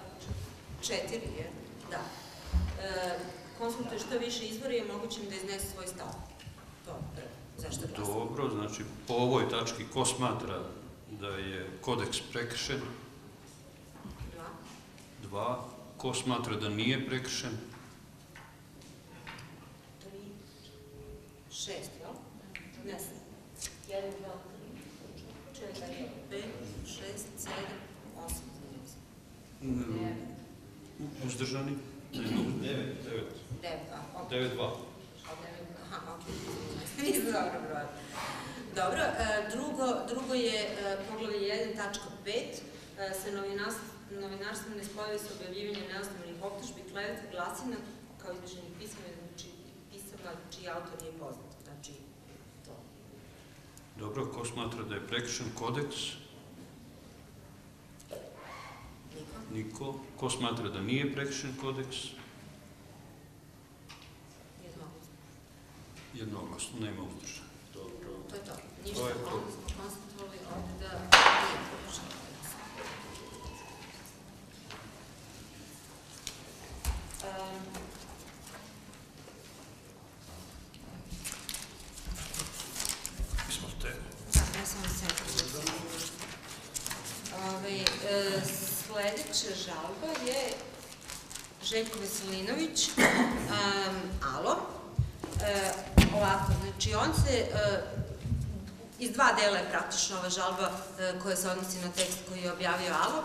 4, je, da. Konsultuje što više izvora i omogućim da iznese svoj stav. To je zašto glasam. Dobro, znači po ovoj tački ko smatra da je kodeks prekršen? 2. Ko smatra da nije prekršen? 6, jel? Ne znam. 1, 2, 3, 4, 5, 6, 7, 8. Uzdržani? 9. 9-2. Aha, ok. Nisam dobro broj. Dobro, drugo je poglavlje 1, tačka 5, sa novinarstvom nespojive sa objavljivanjem neosnovanih optužbi, kleveta, glasina, kao izmišljenih pisama, čiji autor nije poznat. Znači, to. Dobro, ko smatra da je prekršen kodeks? Niko. Ko smatra da nije prekršen kodeks? Jednoglasno, nema uzdržanja. Dobro. To je to. Ništa, konstatovali ovde da nije prekršen kodeks. Sledeća žalba je Željko Veselinović, Alo. Ovako, znači on se, iz dva dela je praktično ova žalba koja se odnosi na tekst koji je objavio Alo.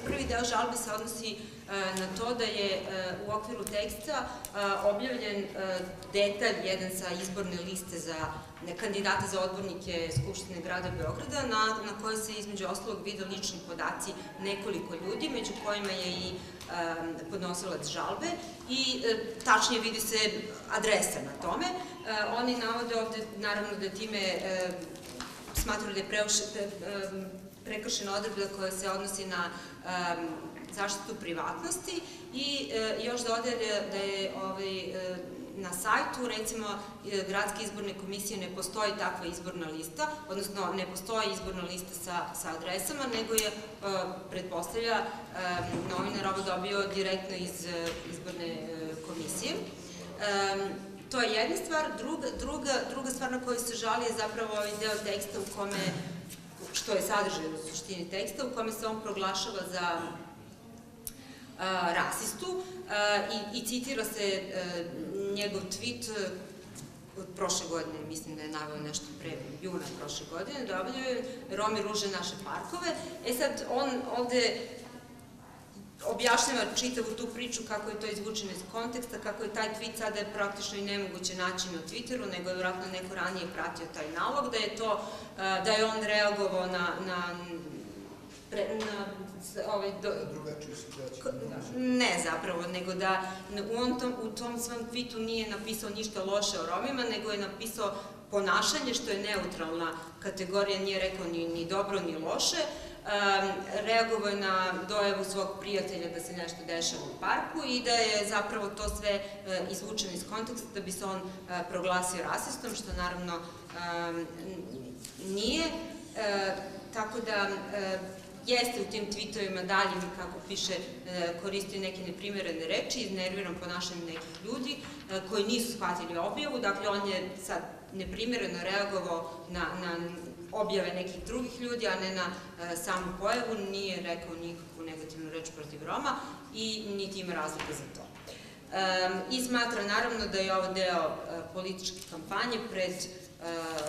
Prvi deo žalbe se odnosi na to da je u okviru teksta objavljen detalj jedan sa izborne liste za kandidata za odbornike Skupštine grada Beograda, na kojoj se između ostalog vide lični podaci nekoliko ljudi, među kojima je i podnosilac žalbe i tačnije vidi se adresa na tome. Oni navode ovde, naravno, da time smatruju da je prekršena odredba koja se odnosi na zaštitu privatnosti i još dodaju da je na sajtu, recimo, Gradske izborne komisije ne postoji takva izborna lista, odnosno ne postoji izborna lista sa adresama, nego je, pretpostavlja, novinar ovo dobio direktno iz izborne komisije. To je jedna stvar. Druga stvar na koju se žali je zapravo ovaj deo teksta u kome, što je sadržaj u suštini teksta, u kome se on proglašava za rasistu i citira se njegov tweet od prošle godine, mislim da je naveo nešto pre juna prošle godine, da objavljuje Romi ruže naše parkove. Sad, on ovde objašnjava čitavu tu priču kako je to izvučeno iz konteksta, kako je taj tweet sada praktično i nemoguće naći na Twitteru, nego je vjerojatno neko ranije pratio taj nalog, da je on reagovao ne zapravo, nego da u tom svom tweetu nije napisao ništa loše o Romima, nego je napisao ponašanje, što je neutralna kategorija, nije rekao ni dobro ni loše. Reagovao je na dojavu svog prijatelja da se nešto dešava u parku i da je zapravo to sve izvučeno iz konteksta da bi se on proglasio rasistom, što naravno nije. Tako da jeste u tim tweetovima daljim, kako piše, koristio neke neprimerene reči, iznerviran ponašanjem nekih ljudi koji nisu shvatili objavu. Dakle, on je sad neprimereno reagovao na objave nekih drugih ljudi, a ne na samu pojavu, nije rekao nikakvu negativnu reč protiv Roma i niti ima razloga za to. I smatra naravno da je ovo deo političke kampanje pred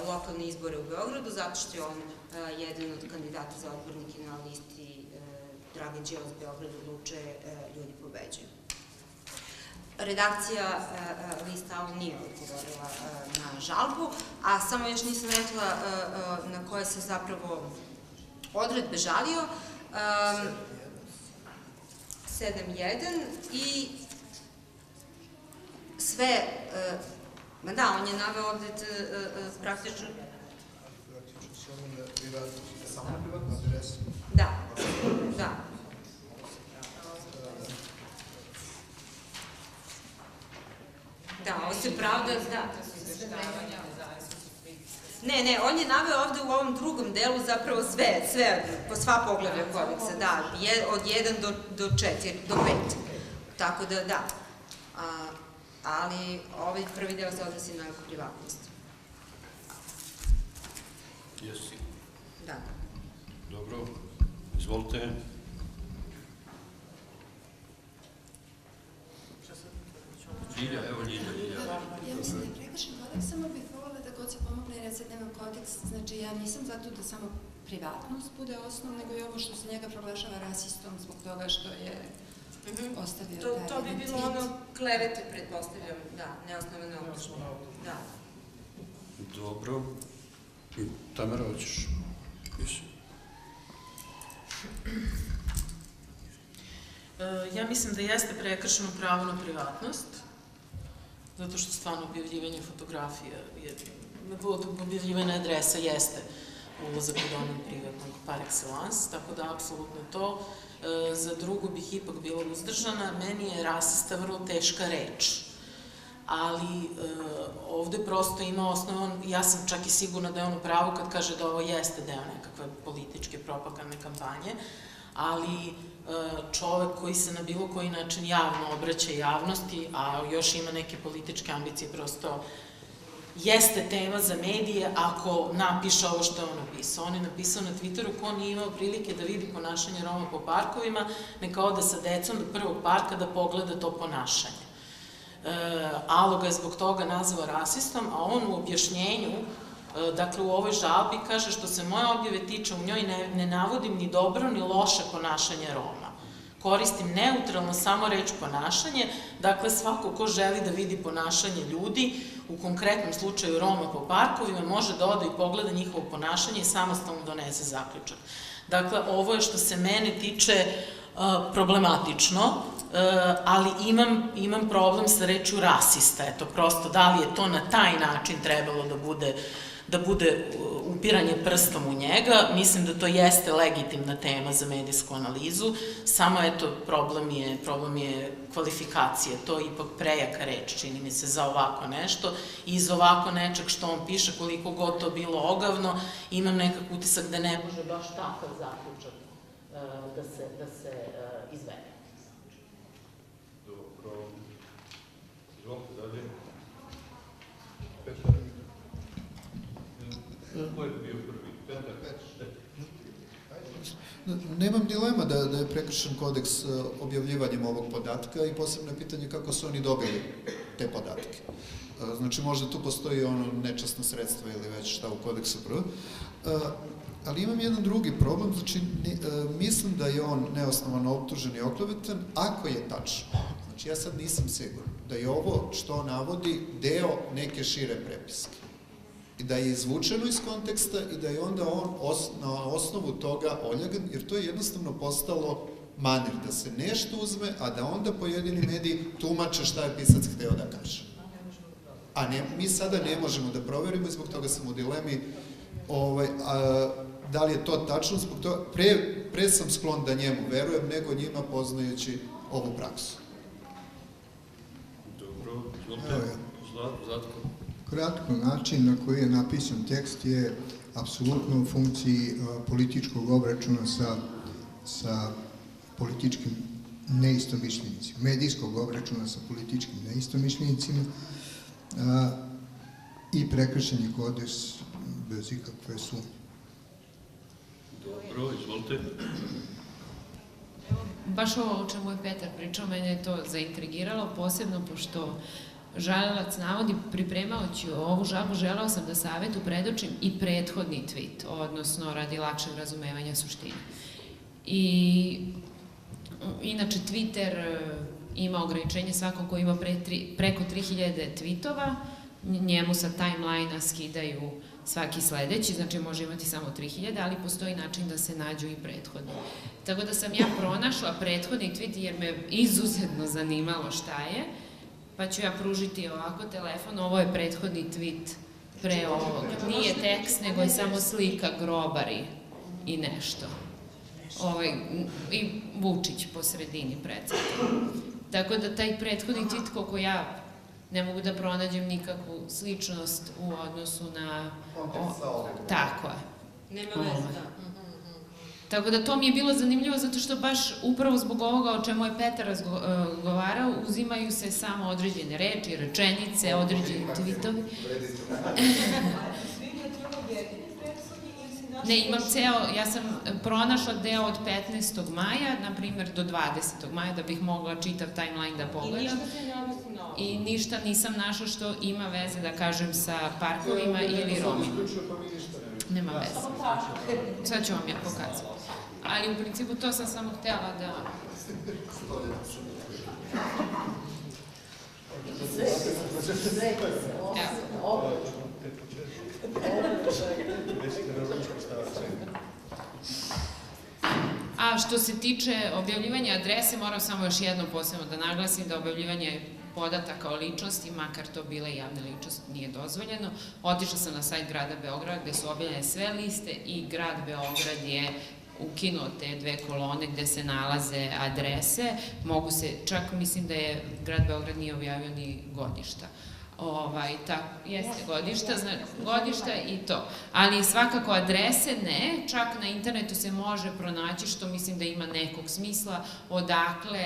lokalne izbore u Beogradu, zato što je on jedan od kandidata za odbornike na listi Dragan Đilas Beograd odluče, ljudi pobeđuju. Redakcija lista nije odgovorila na žalbu, a samo još nisam rekla na koje se zapravo odredbe žalio. 7.1 i sve, da, on je naveo ovde praktično... Samo na privatnu adresu? Da, da. Da, ovo se pravda, da. Ne, on je naveo ovde u ovom drugom delu zapravo sve, po sva poglavlja kodeksa, da, od 1 do 4, do 5. Tako da, da. Ali ovaj prvi deo se odnosi na privatnost. Jesi? Da. Dobro, izvolite. Ljilja, evo Ljilja. Ja mislim da je prekršen kodeks, samo bih voljela da god se pomogne, jer sad nemam kodeks, znači ja nisam zato da samo privatnost bude osnov, nego i ovo što se njega proglašava rasistom zbog toga što je ostavio taj identitet. To bi bilo ono klevete, pretpostavljam, da, neosnovane optužbe. Da. Dobro. Tamara, hoćeš? Ja mislim da jeste prekršeno pravo na privatnost, zato što stvarno objavljivanje fotografija, objavljivanje adresa jeste ulazak u domen privatnog par excellence, tako da apsolutno to. Za drugo bih ipak bila uzdržana. Meni je rasista vrlo teška reč, ali ovde prosto ima osnovan, ja sam čak i sigurna da je on u pravu kad kaže da ovo jeste deo nekakve političke propagandne kampanje, ali čovek koji se na bilo koji način javno obraća javnosti, a još ima neke političke ambicije, prosto jeste tema za medije ako napiše ovo što je on napisao. On je napisao na Twitteru ko nije imao prilike da vidi ponašanje Roma po parkovima, neka ode sa decom do prvog parka da pogleda to ponašanje. Alo ga je zbog toga nazvao rasistom, a on u objašnjenju, dakle u ovoj žalbi kaže što se moje objave tiče, u njoj ne navodim ni dobro ni loše ponašanje Roma. Koristim neutralno samo reč ponašanje, dakle svako ko želi da vidi ponašanje ljudi, u konkretnom slučaju Roma po parkovima, može da ode i pogleda njihovo ponašanje i samostalno donese zaključak. Dakle, ovo je što se mene tiče problematično, ali imam problem sa rečju rasista. Eto, prosto, da li je to na taj način trebalo da bude upiranje prstom u njega. Mislim da to jeste legitimna tema za medijsku analizu, samo eto, problem je kvalifikacije. To je ipak prejaka reč, čini mi se, za ovako nešto i iz ovako nečeg što on piše, koliko god to bilo ogavno, imam nekak utisak da ne može baš takav zaključak da se izvede. Dobro. Izvolite dalje. Petar. Ko je bio prvi? Petar. Nemam dilema da je prekršen kodeks objavljivanjem ovog podatka i posebno je pitanje kako su oni dobili te podatke. Znači, možda tu postoji ono nečasno sredstvo ili već šta u kodeksu prvo. Ali imam jedan drugi problem, znači mislim da je on neosnovano optužen i oklevetan, ako je tačno. Znači, ja sad nisam siguran da je ovo što navodi deo neke šire prepiske. I da je izvučeno iz konteksta i da je onda on na osnovu toga oljagan, jer to je jednostavno postalo manir, da se nešto uzme, a da onda pojedini mediji tumače šta je pisac hteo da kaže. A mi sada ne možemo da proverimo i zbog toga sam u dilemi da li je to tačno, zbog toga pre sam sklon da njemu verujem nego njima poznajući ovu praksu. Dobro, izvolite, Zlatko. Kratko, način na koji je napisan tekst je apsolutno u funkciji političkog obračuna sa političkim neistomišljenicima, medijskog obračuna sa političkim neistomišljenicima i prekršen je kodeks bez ikakve sumnje. Dobro, izvolite. Baš ovo o čemu je Petar pričao, mene je to zaintrigiralo, posebno pošto žalilac navodi, pripremajući ovu žalbu, želeo sam da savetu predočim i prethodni tweet, odnosno radi lakšeg razumevanja suštine. I inače, Twitter ima ograničenje svako ko ima preko 3000 tweetova, njemu sa timeline-a skidaju svaki sledeći, znači može imati samo 3000, ali postoji način da se nađu i prethodni. Tako da sam ja pronašla prethodni tweet jer me izuzetno zanimalo šta je, pa ću ja pružiti ovako telefon, ovo je prethodni tweet pre ovog. Nije tekst, nego je samo slika grobari i nešto. I Vučić po sredini predstavlja. Tako da taj prethodni tweet, koliko ja ne mogu da pronađem nikakvu sličnost u odnosu na... Tako je. Nema veze, da. Tako da to mi je bilo zanimljivo zato što baš upravo zbog ovoga o čemu je Petar razgovarao, uzimaju se samo određene reči, rečenice, određeni tweetovi. Ne, imam ja sam pronašla deo od 15. maja, na primjer do 20. maja, da bih mogla čitav timeline da pogledam. I ništa nisam našla što ima veze, da kažem, sa parkovima ili Romima. Nema veze. Sad ću vam ja pokazati. Ali u principu to sam samo htjela da... A što se tiče objavljivanja adrese, moram samo još jedno posebno da naglasim da objavljivanje podataka o ličnosti, makar to bile javne ličnosti, nije dozvoljeno. Otišla sam na sajt grada Beograda gde su objavljene sve liste i grad Beograd je ukinuo te dve kolone gde se nalaze adrese. Mogu se, čak mislim da je grad Beograd nije objavio ni godišta. Jeste godišta i to. Ali svakako adrese ne, čak na internetu se može pronaći, što mislim da ima nekog smisla, odakle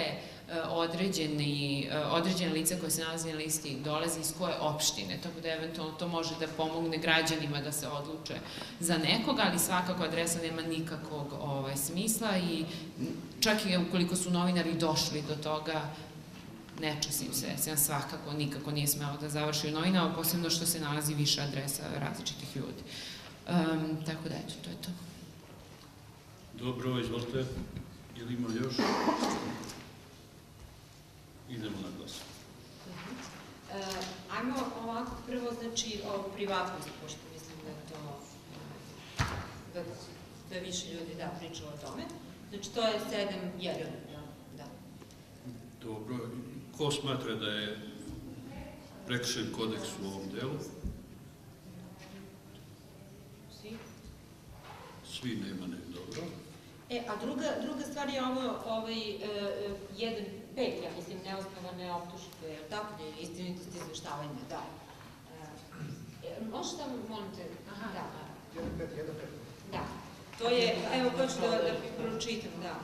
određene lice koje se nalazi na listi dolazi iz koje opštine, tako da eventualno to može da pomogne građanima da se odluče za nekoga, ali svakako adresa nema nikakvog smisla i čak i ukoliko su novinari došli do toga, ne čusim se, svakako nikako nije smelo da završi u novinama, posebno što se nalazi više adresa različitih ljudi. Tako da, eto, to je to. Dobro, izvolite. Ili ima još? Idemo na glas. Ajmo ovako prvo, znači, o privatnosti, pošto mislim da je to, da je više ljudi pričalo o tome. Znači, to je 7.1. Da. Dobro. Ko smatra da je prekršen kodeks u ovom delu? Svi? Svi, nema ne, dobro. A druga stvar je ovaj 1.5, ja mislim, neosnovane optužbe, tako da je istinitost izveštavanja, da. Možeš tamo, molim te? Da. 1.5. Da. To je, evo, hoću da pročitam, da.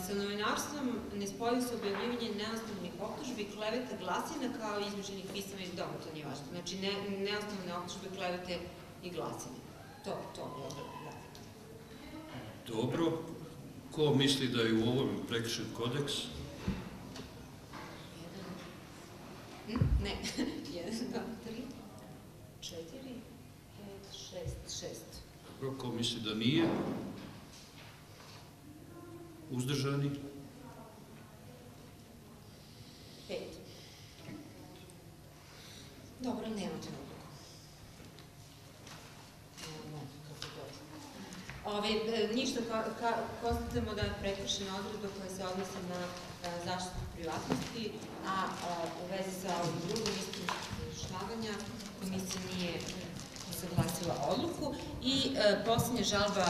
Sa novinarstvom ne spoju se objavljivanje neosnovnih optužbi, klevete, glasina kao izmišljenih pisama iz doma, to nije važno. Znači, neosnovne optužbe, klevete i glasine. To je, da. Dobro. Ko misli da je u ovom prekršen kodeks? Ne. 1, 2, 3, 4, 5, 6. Dobro. Ko misli da nije? Uzdržani? 5. Dobro, nemate odluku. Ništa, konstatujemo da je prekršena odredba koja se odnosi na zaštitu privatnosti, a u vezi sa ovim drugom istinskim izveštavanja komisija nije usaglasila odluku i posljednja žalba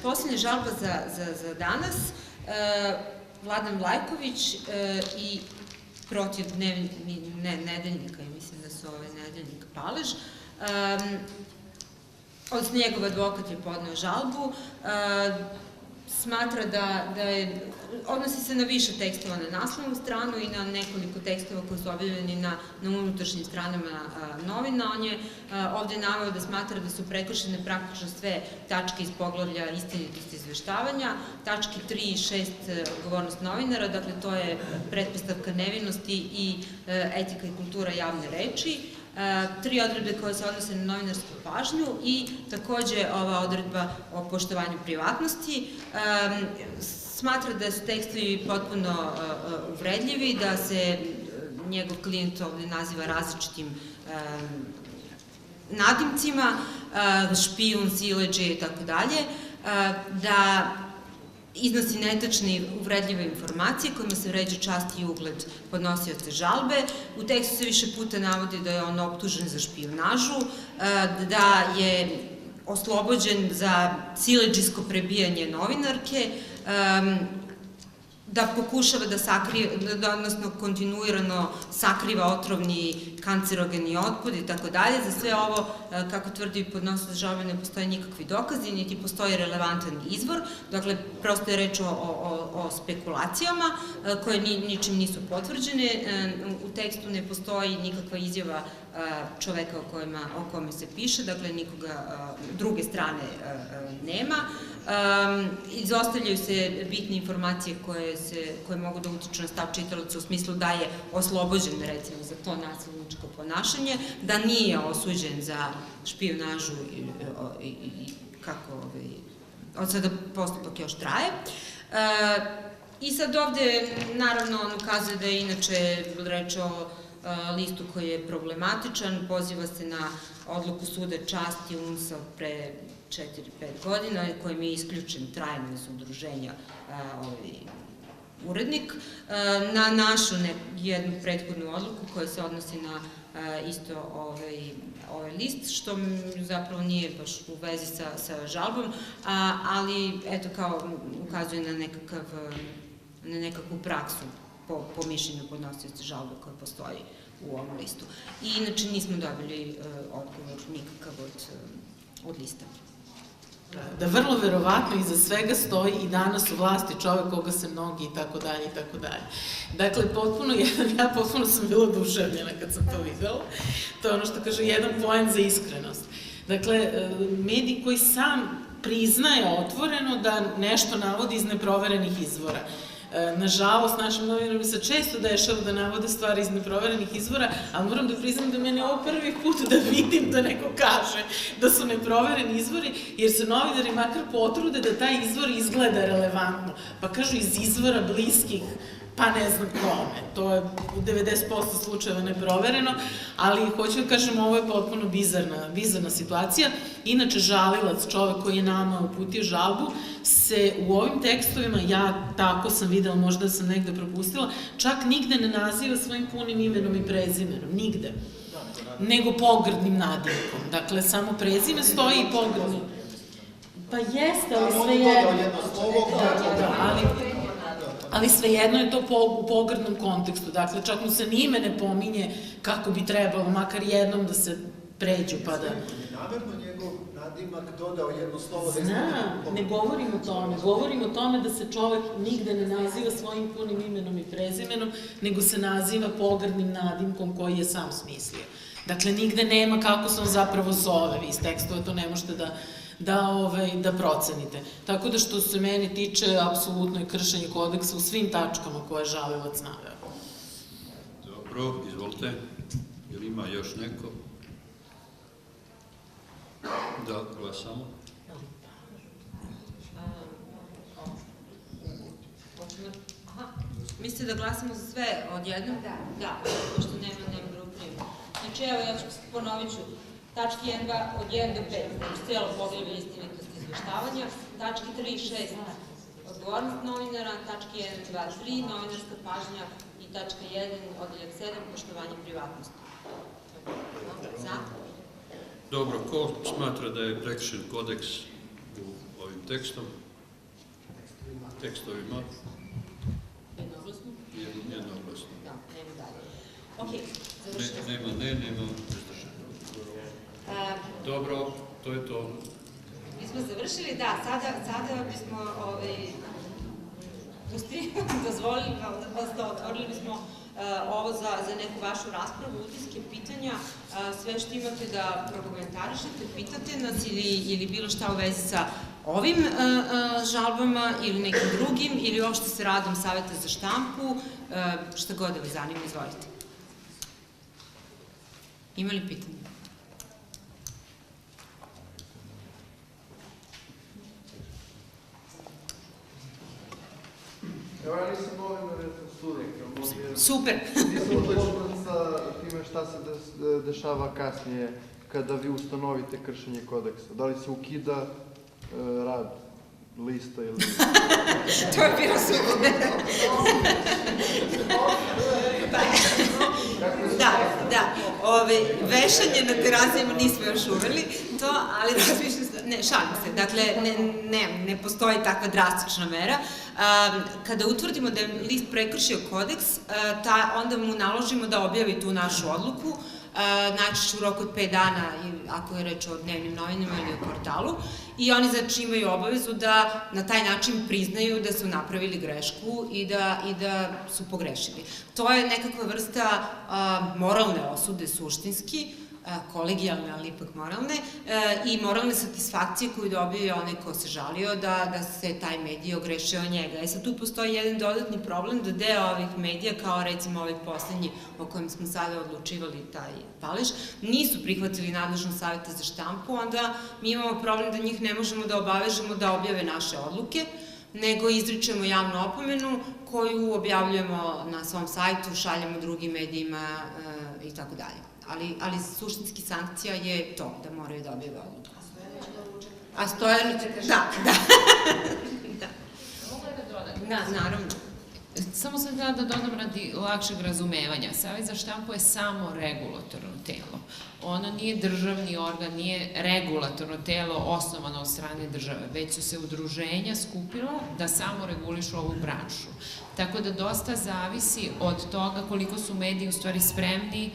posljednja žalba za danas, Vladan Vlajković i protiv nedeljnika, i mislim da su nedeljnik Palež. Odnosno, njegov advokat je podneo žalbu, smatra da je, odnosi se na više tekstova na naslovnu stranu i na nekoliko tekstova koji su objavljeni na unutrašnjim stranama novina. On je ovde naveo da smatra da su prekršene praktično sve tačke iz poglavlja istinitosti izveštavanja, tačke 3 i 6 odgovornost novinara, dakle to je pretpostavka nevinosti i etika i kultura javne reči, 3 odredbe koje se odnose na novinarsku pažnju i takođe ova odredba o poštovanju privatnosti. Smatra da su tekstovi potpuno uvredljivi, da se njegov klijent ovde naziva različitim nadimcima, špijun, sileđe i tako dalje, da iznosi netačne i uvredljive informacije kojima se vređa čast i ugled podnosioca žalbe. U tekstu se više puta navodi da je on optužen za špijunažu, da je oslobođen za siledžijsko prebijanje novinarke, da pokušava da sakrije, odnosno kontinuirano sakriva otrovni kancerogeni otpad i tako dalje. Za sve ovo, kako tvrdi podnosilac žalbe, ne postoje nikakvi dokazi, niti postoji relevantan izvor. Dakle, prosto je reč o spekulacijama koje ničim nisu potvrđene. U tekstu ne postoji nikakva izjava čoveka o kome se piše, dakle nikoga druge strane nema. Izostavljaju se bitne informacije koje mogu da utiču na stav čitalaca u smislu da je oslobođen, recimo, za to nasilničko ponašanje, da nije osuđen za špijunažu i kako od sada postupak još traje. I sad ovde, naravno, on ukazuje da je inače reč o listu koji je problematičan, poziva se na odluku Suda časti UNS-a pre 4-5 godina, kojim je isključen trajno iz udruženja urednik, na našu jednu prethodnu odluku koja se odnosi na isto ovaj list, što zapravo nije baš u vezi sa žalbom, ali eto kao ukazuje na nekakvu praksu po mišljenju podnosioca žalbe koja postoji u ovom listu. I inače nismo dobili odgovor nikakav od lista. Da vrlo verovatno iza svega stoji i danas u vlasti čovek koga se mnogi i tako dalje i tako dalje. Dakle, ja potpuno sam bila oduševljena kad sam to videla. To je ono što kaže jedan poen za iskrenost. Dakle, medij koji sam priznaje otvoreno da nešto navodi iz neproverenih izvora. Nažalost, našim novinarima se često dešava da navode stvari iz neproverenih izvora, ali moram da priznam da meni je ovo prvi put da vidim da neko kaže da su neprovereni izvori, jer se novinari makar potrude da taj izvor izgleda relevantno. Pa kažu iz izvora bliskih, pa ne znam kome. To je u 90% slučajeva neprovereno, ali hoću da kažem, ovo je potpuno bizarna situacija. Inače, žalilac, čovek koji je nama uputio žalbu, se u ovim tekstovima, ja tako sam videla, možda sam negde propustila, čak nigde ne naziva svojim punim imenom i prezimenom, nigde. Nego pogrdnim nadimkom. Dakle, samo prezime stoji i pogrdnim. Pa jeste, ali svejedno. Ali svejedno je to u pogrdnom kontekstu. Dakle, čak mu se ni ime ne pominje kako bi trebalo, makar jednom da se pređu pa da... Namerno njegov nadimak dodao jedno slovo da Znam, ne govorim o tome. Govorim o tome da se čovek nigde ne naziva svojim punim imenom i prezimenom, nego se naziva pogrdnim nadimkom koji je sam smislio. Dakle, nigde nema kako se on zapravo zove. Vi iz tekstova to ne možete da procenite. Tako da što se mene tiče, apsolutno je kršenje kodeksa u svim tačkama koje je žalilac naveo. Dobro, izvolite. Je li ima još neko? Da, glasamo. Mislite da glasamo za sve odjednom? Da, pošto nema grupe. Znači, evo, ja ću ponovit ću. Tački 1, 2, od 1 do 5, znači cijelo poglavlje istinitosti izveštavanja. Tački 3 i 6, odgovornost novinara. Tački 1, 2, 3, novinarska pažnja. I tačka 1, odeljak 7, poštovanje privatnosti. Za? Dobro, ko smatra da je prekršen kodeks u ovim tekstovima? Jednoglasno? Jednoglasno. Da, nema dalje. Ok, završeno. Nema izdržano. Dobro, to je to. Mi smo završili, da, sada bismo dozvolili vas da otvorili bismo ovo za neku vašu raspravu, utiske, pitanja, sve što imate da prokomentarišete, pitate nas ili bilo šta u vezi sa ovim žalbama ili nekim drugim, ili uopšte sa radom Saveta za štampu, šta god da vas zanima, izvolite. Ima li pitanja? Evo, ja nisam novinar, ja sam student. Super! Nisam upoznat sa time šta se dešava kasnije kada vi ustanovite kršenje kodeksa. Da li se ukida rad lista ili... To je bilo super! Da. Vešanje na terazijama nismo još uveli, ali razmišljam se, ne, šalim se, dakle, ne postoji takva drastična mera. Kada utvrdimo da je list prekršio kodeks, onda mu naložimo da objavi tu našu odluku, najčešće u roku od 5 dana, ako je reč o dnevnim novinama ili o portalu, i oni znači imaju obavezu da na taj način priznaju da su napravili grešku i da su pogrešili. To je nekakva vrsta moralne osude suštinski, kolegijalne, ali ipak moralne, i moralne satisfakcije koju dobio onaj ko se žalio da se taj medij ogrešio o njega. Sad tu postoji jedan dodatni problem da deo ovih medija, kao recimo ovih poslednji o kojim smo sada odlučivali taj palež, nisu prihvatili nadležnost Saveta za štampu, onda mi imamo problem da njih ne možemo da obavežemo da objave naše odluke, nego izričemo javnu opomenu koju objavljujemo na svom sajtu, šaljemo drugim medijima i tako dalje. Ali suštinski sankcija je to, da moraju da objave odluku. A Stojanović, da. Mogu da dodam? Da, naravno. Samo sam htjela da dodam radi lakšeg razumevanja. Savet za štampu je samo regulatorno telo. Ono nije državni organ, nije regulatorno telo osnovano od strane države, već su se udruženja skupila da samo regulišu ovu branšu. Tako da dosta zavisi od toga koliko su mediji u stvari spremni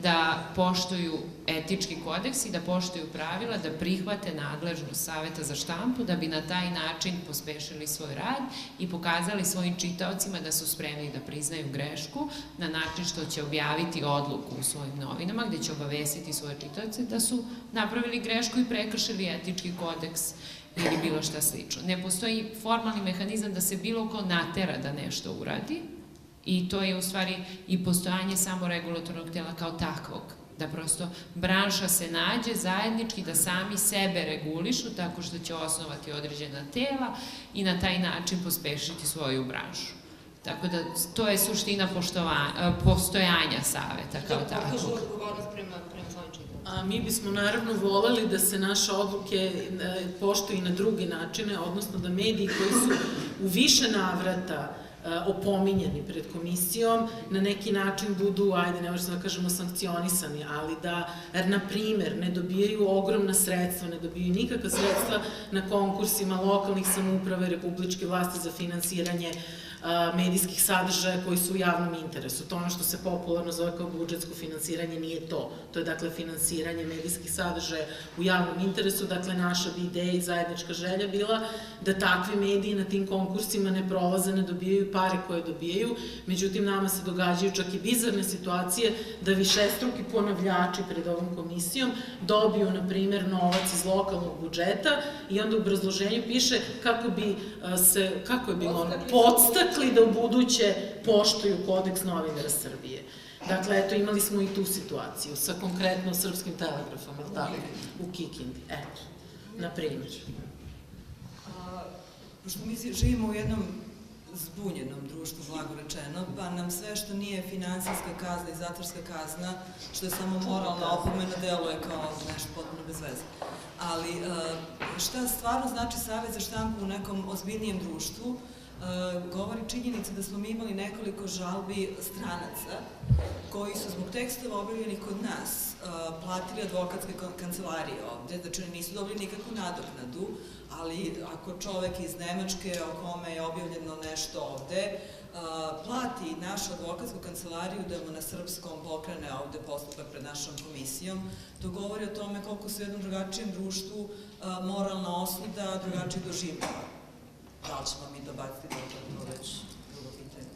da poštuju etički kodeks i da poštuju pravila, da prihvate nadležnost Saveta za štampu, da bi na taj način pospešili svoj rad i pokazali svojim čitaocima da su spremni da priznaju grešku na način što će objaviti odluku u svojim novinama, gde će obavestiti svoje čitaoce da su napravili grešku i prekršili etički kodeks ili bilo šta slično. Ne postoji formalni mehanizam da se bilo ko natera da nešto uradi, i to je u stvari i postojanje samo regulatornog tela kao takvog, da prosto branša se nađe zajednički da sami sebe regulišu tako što će osnovati određena tela i na taj način pospešiti svoju branšu. Tako da to je suština postojanja saveta kao takvog. Da pokažu odgovornost prema svojim čitaocima. Mi bismo naravno voleli da se naše odluke poštuju i na druge načine, odnosno da mediji koji su u više navrata opominjeni pred komisijom, na neki način budu, ajde, ne možemo da kažemo sankcionisani, ali da, na primer, ne dobijaju ogromna sredstva, ne dobijaju nikakva sredstva na konkursima lokalnih samouprave, republičke vlasti za finansiranje medijskih sadržaja koji su u javnom interesu. To ono što se popularno zove kao budžetsko finansiranje nije to. To je dakle finansiranje medijskih sadržaja u javnom interesu. Dakle, naša bi ideja i zajednička želja bila da takvi mediji na tim konkursima ne prolaze, ne dobijaju pare koje dobijaju. Međutim, nama se događaju čak i bizarne situacije da višestruki ponavljači pred ovom komisijom dobiju, na primjer, novac iz lokalnog budžeta i onda u obrazloženju piše kako bi se, kako je bilo ono, podstakli da u buduće poštuju kodeks novinara Srbije. Dakle, eto, imali smo i tu situaciju sa konkretno Srpskim telegrafom, ili tako, u Kikindi. Eto, na primjer. Pošto mi živimo u jednom zbunjenom društvu, blago rečeno, pa nam sve što nije finansijska kazna i zatvorska kazna, što je samo moralna opomena, deluje kao nešto potpuno bez veze. Ali šta stvarno znači Savet za štampu u nekom ozbiljnijem društvu, govori činjenica da smo mi imali nekoliko žalbi stranaca koji su zbog tekstova objavljenih kod nas platili advokatske kancelarije ovde, znači oni nisu dobili nikakvu nadoknadu, ali ako čovek iz Nemačke o kome je objavljeno nešto ovde, plati našu advokatsku kancelariju da mu na srpskom pokrene ovde postupak pred našom komisijom, to govori o tome koliko se u jednom drugačijem društvu moralna osuda drugačije doživljava. Da li ćemo mi dobaciti da je to već drugo pitanje?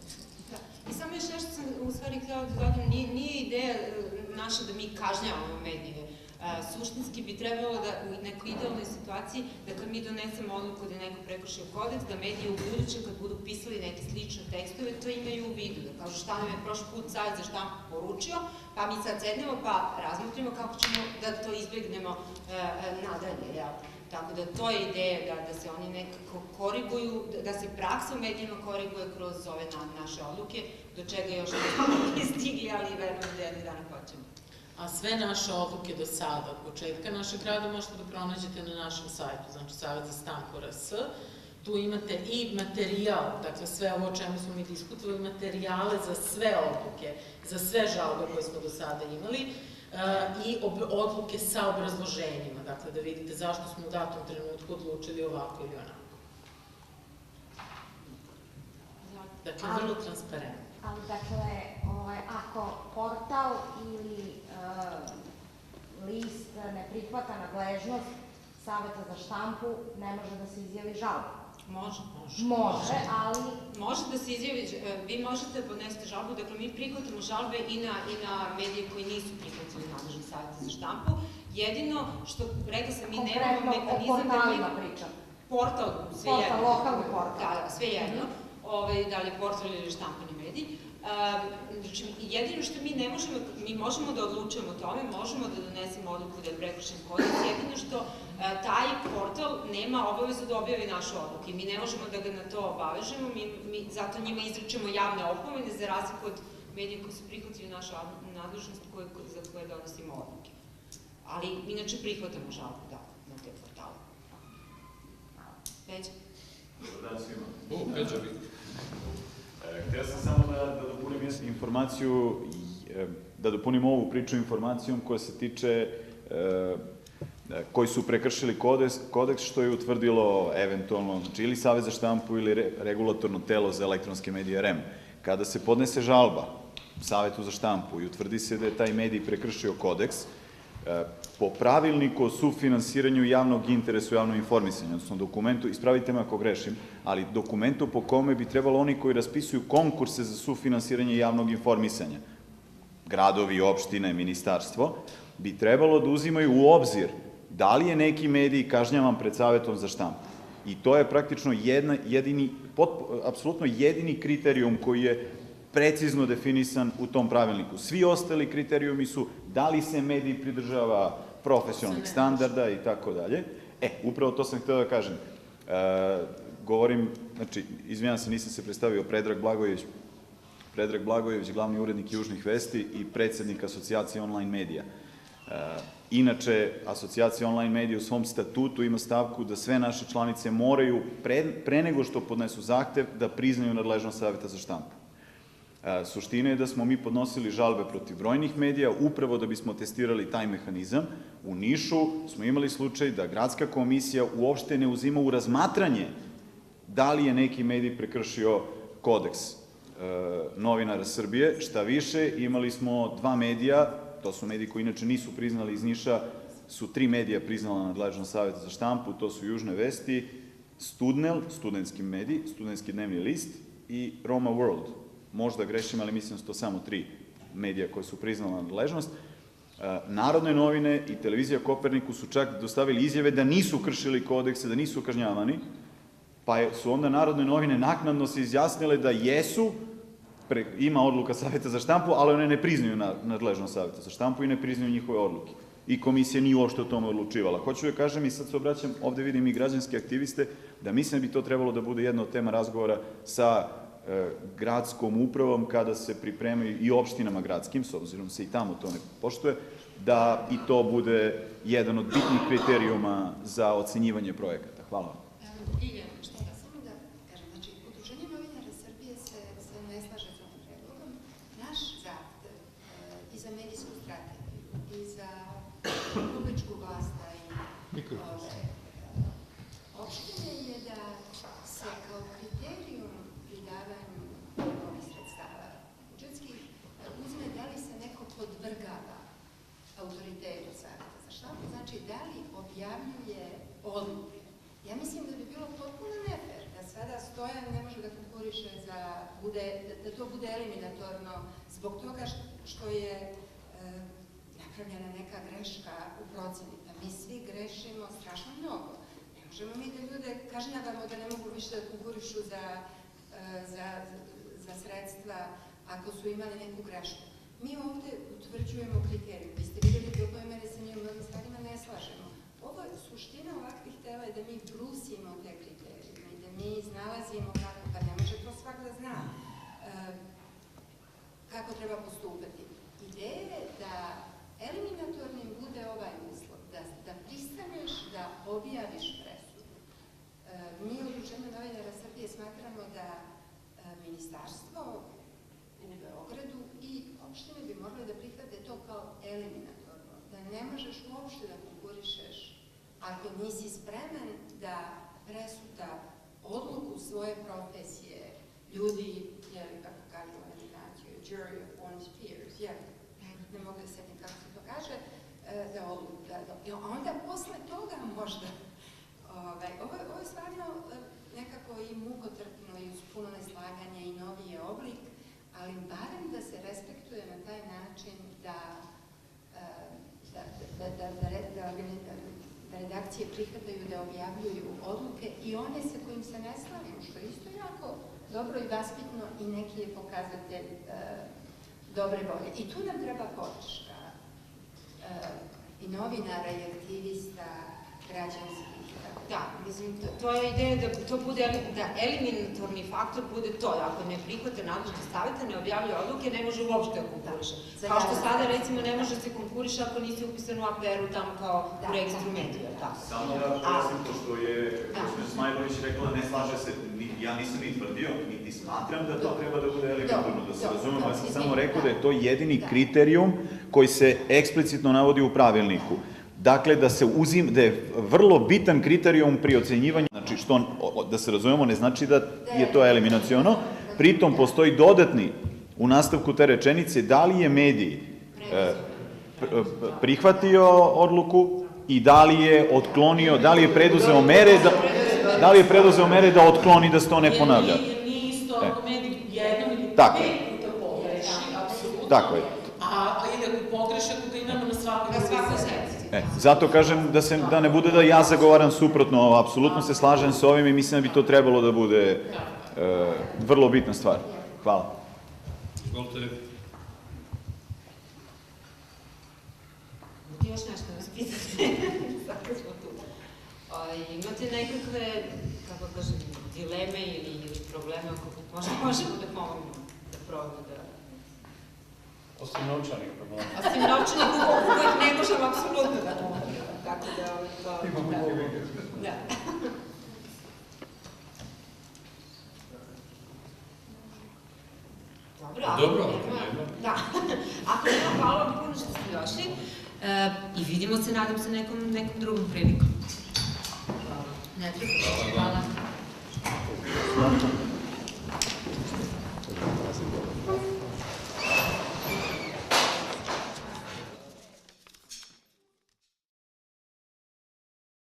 I samo još nešto sam u stvari htjela da dodam, nije ideja naša da mi kažnjavamo medije. Suštinski bi trebalo da u nekoj idealnoj situaciji da kad mi donesemo odluku da je neko prekršio kodeks, da medije u buduće kad budu pisali neke slične tekstove, to imaju u vidu, da kažu šta nam je prošli put Savet za štampu poručio, pa mi sad sednemo pa razmotrimo kako ćemo da to izbjegnemo nadalje, jel? Tako da to je ideja da se oni nekako koriguju, da se praksa u medijima koriguje kroz ove naše odluke, do čega još ne stigli, ali verujem da jednog dana hoćemo. A sve naše odluke do sada, od početka našeg rada možete da pronađete na našem sajtu, znači Savet za štampu.rs. Tu imate i materijal, dakle sve ovo o čemu smo mi diskutovali, materijale za sve odluke, za sve žalbe koje smo do sada imali, i odluke sa obrazloženjima, dakle da vidite zašto smo u datom trenutku odlučili ovako ili onako. Dakle, vrlo transparentno. Ali, dakle, ako portal ili list ne prihvata nadležnost Saveta za štampu, ne može da se izjavi žalba. Može. Može, ali... Može da se izjavi, vi možete podnesti žalbu, dakle mi prihvatamo žalbe i na medije koji nisu prihvatili nadležnost Saveta za štampu. Jedino što, rekla sam, mi nemamo mehanizam... Konkretno o portalima pričam. Portal, sve jedno. Portal, lokalni portal. Da, sve jedno. Da li je portal ili štampani medij. Znači, jedino što mi ne možemo, mi možemo da odlučujemo o tome, možemo da donesemo odluku da je prekršen kodeks, jedino što taj portal nema obavezu da objavi naše odluke. Mi ne možemo da ga na to obavežemo, mi zato njima izrečemo javne opomene za razliku od medija koji su prihvatili našu nadležnost za koje donosimo odluke. Ali, inače, prihvatamo žalbu, da, na te portale. Peđa? Dobar dan svima. Peđa bih. Htio sam samo da dopunim informaciju, da dopunim ovu priču informacijom koja se tiče koji su prekršili kodeks, što je utvrdilo eventualno, znači ili Savet za štampu ili regulatorno telo za elektronske medije REM. Kada se podnese žalba Savetu za štampu i utvrdi se da je taj medij prekršio kodeks, po pravilniku o sufinansiranju javnog interesa u javnom informisanju, odnosno dokumentu, ispravite me ako grešim, ali dokumentu po kome bi trebalo oni koji raspisuju konkurse za sufinansiranje javnog informisanja, gradovi, opštine, ministarstvo, bi trebalo da uzimaju u obzir da li je neki medij kažnjavan pred Savetom za štampu. I to je praktično apsolutno jedini kriterijum koji je precizno definisan u tom pravilniku. Svi ostali kriterijumi su da li se medij pridržava profesionalnih standarda i tako dalje. Upravo to sam hteo da kažem. Govorim, znači, izvinjam se, nisam se predstavio, Predrag Blagojević, glavni urednik Južnih vesti i predsednik Asocijacije online medija. Inače, Asocijacija online medija u svom statutu ima stavku da sve naše članice moraju, pre nego što podnesu zahtev, da priznaju nadležnost Saveta za štampu. Suština je da smo mi podnosili žalbe protiv brojnih medija, upravo da bismo testirali taj mehanizam. U Nišu smo imali slučaj da gradska komisija uopšte ne uzima u razmatranje da li je neki medij prekršio kodeks novinara Srbije. Šta više, imali smo 2 medija, to su mediji koji inače nisu priznali iz Niša, su 3 medija priznala nadležnost Saveta za štampu, to su Južne vesti, Studnel, studentski medij, studentski dnevni list i Roma World. Možda grešim, ali mislim da su to samo 3 medija koje su priznala nadležnost. Narodne novine i televizija Koperniku su čak dostavili izjave da nisu kršili kodekse, da nisu kažnjavani, pa su onda Narodne novine naknadno se izjasnile da jesu, ima odluka Saveta za štampu, ali one ne priznaju nadležnost Saveta za štampu i ne priznaju njihove odluke. I komisija nije uopšte o tome odlučivala. Hoću da kažem, i sad se obraćam, ovde vidim i građanske aktiviste, da mislim da bi to trebalo da bude jedna od tema razgovora sa gradskom upravom kada se pripremaju i opštinama gradskim, s obzirom se i tamo to ne poštuje, da i to bude jedan od bitnih kriterijuma za ocenjivanje projekata. Hvala vam. Samo da kažem, znači, Udruženje novinara Srbije se ne slaže sa ovim predlogom. Naš zahtev i za medijsku strategiju i za publičku vlast i opštine je da se kao kriterijum pri davanju ovih sredstava budžetskih uzme da li se neko podvrgava autoritetu Saveta za štampu, znači da li objavljuje odluke. Ja mislim da bi bilo potpuno nefer da sada Stojan ne može da konkuriše da to bude eliminatorno zbog toga što je napravljena neka greška u proceni. Da mi svi grešimo strašno mnogo. Ne možemo mi da ljude kažnjavamo da ne mogu više da konkurišu za sredstva ako su imali neku grešku. Mi ovde utvrđujemo kriterijum. Vi ste vidjeli do koje mere se mi u mnogim stvarima ne slažemo. Ovo suština ovakvih tela je da mi brusimo te kriterijume i da mi iznalazimo kako, pa ne može to svak da zna kako treba postupati. Ideja je da eliminatornim bude ovaj uslov, da pristaneš da objaviš presudu. Mi u Udruženju novinara Srbije smatramo da ministarstvo u Beogradu i opštine bi morali da prihvate to kao eliminatorno, da ne možeš uopšte da konkurišeš ako nisi spreman da presuda odluku svoje profesije ljudi, kako kažu eliminaciju, jury of one's peers, ne mogu da setim kako se to kaže, i onda posle toga možda, ovo je stvarno nekako i mukotrpno i uz puno neslaganja i noviji je oblik, ali barem da se respektuje na taj način da redakcije prihvataju da objavljuju odluke i one sa kojim se ne slažu, što je isto jako dobro i vaspitno i neki je pokazatelj dobre volje. I tu nam treba podrška i novinara i aktivista građanskih. Da, mislim, to je ideja da to bude, da eliminatorni faktor bude to, ako ne prihvate nadležnost saveta, ne objavljuje odluke, ne može uopšte da konkuriše. Kao što sada, recimo, ne može se konkuriše ako nisi upisan u APR-u tamo kao u registru medija. Samo da pojasnim to što je gospođa Smajlović rekla, ne slaže se, ja nisam ni tvrdio, niti smatram da to treba da bude eliminatorno, da se razumemo, ja sam samo rekao da je to jedini kriterijum koji se eksplicitno navodi u pravilniku. Dakle, da je vrlo bitan kriterijum pri ocenjivanju, znači što, da se razumemo, ne znači da je to eliminaciono, pritom postoji dodatni u nastavku te rečenice, da li je medij prihvatio odluku i da li je otklonio, da li je preduzeo mere da otkloni da se to ne ponavlja. Jer nije isto ako medij jednom ili 5 puta pogreši, apsolutno. Tako je. Ili ako pogreši, ako ga imamo na svakoj sednici. Zato kažem da ne bude da ja zagovaram suprotno, apsolutno se slažem sa ovim i mislim da bi to trebalo da bude vrlo bitna stvar. Hvala. Izvolite. Još nešto nas pitate, sad kad smo tu. Imate nekakve, kako kažem, dileme ili probleme ako možemo da pomognemo da probamo da... Osim novčanih problema. Osim novčanih u kojih ne možemo apsolutno da pomognemo. Tako da to... Da. Dobro, da. Ako nema, hvala vam puno što ste došli i vidimo se, nadam se, nekom drugom prilikom.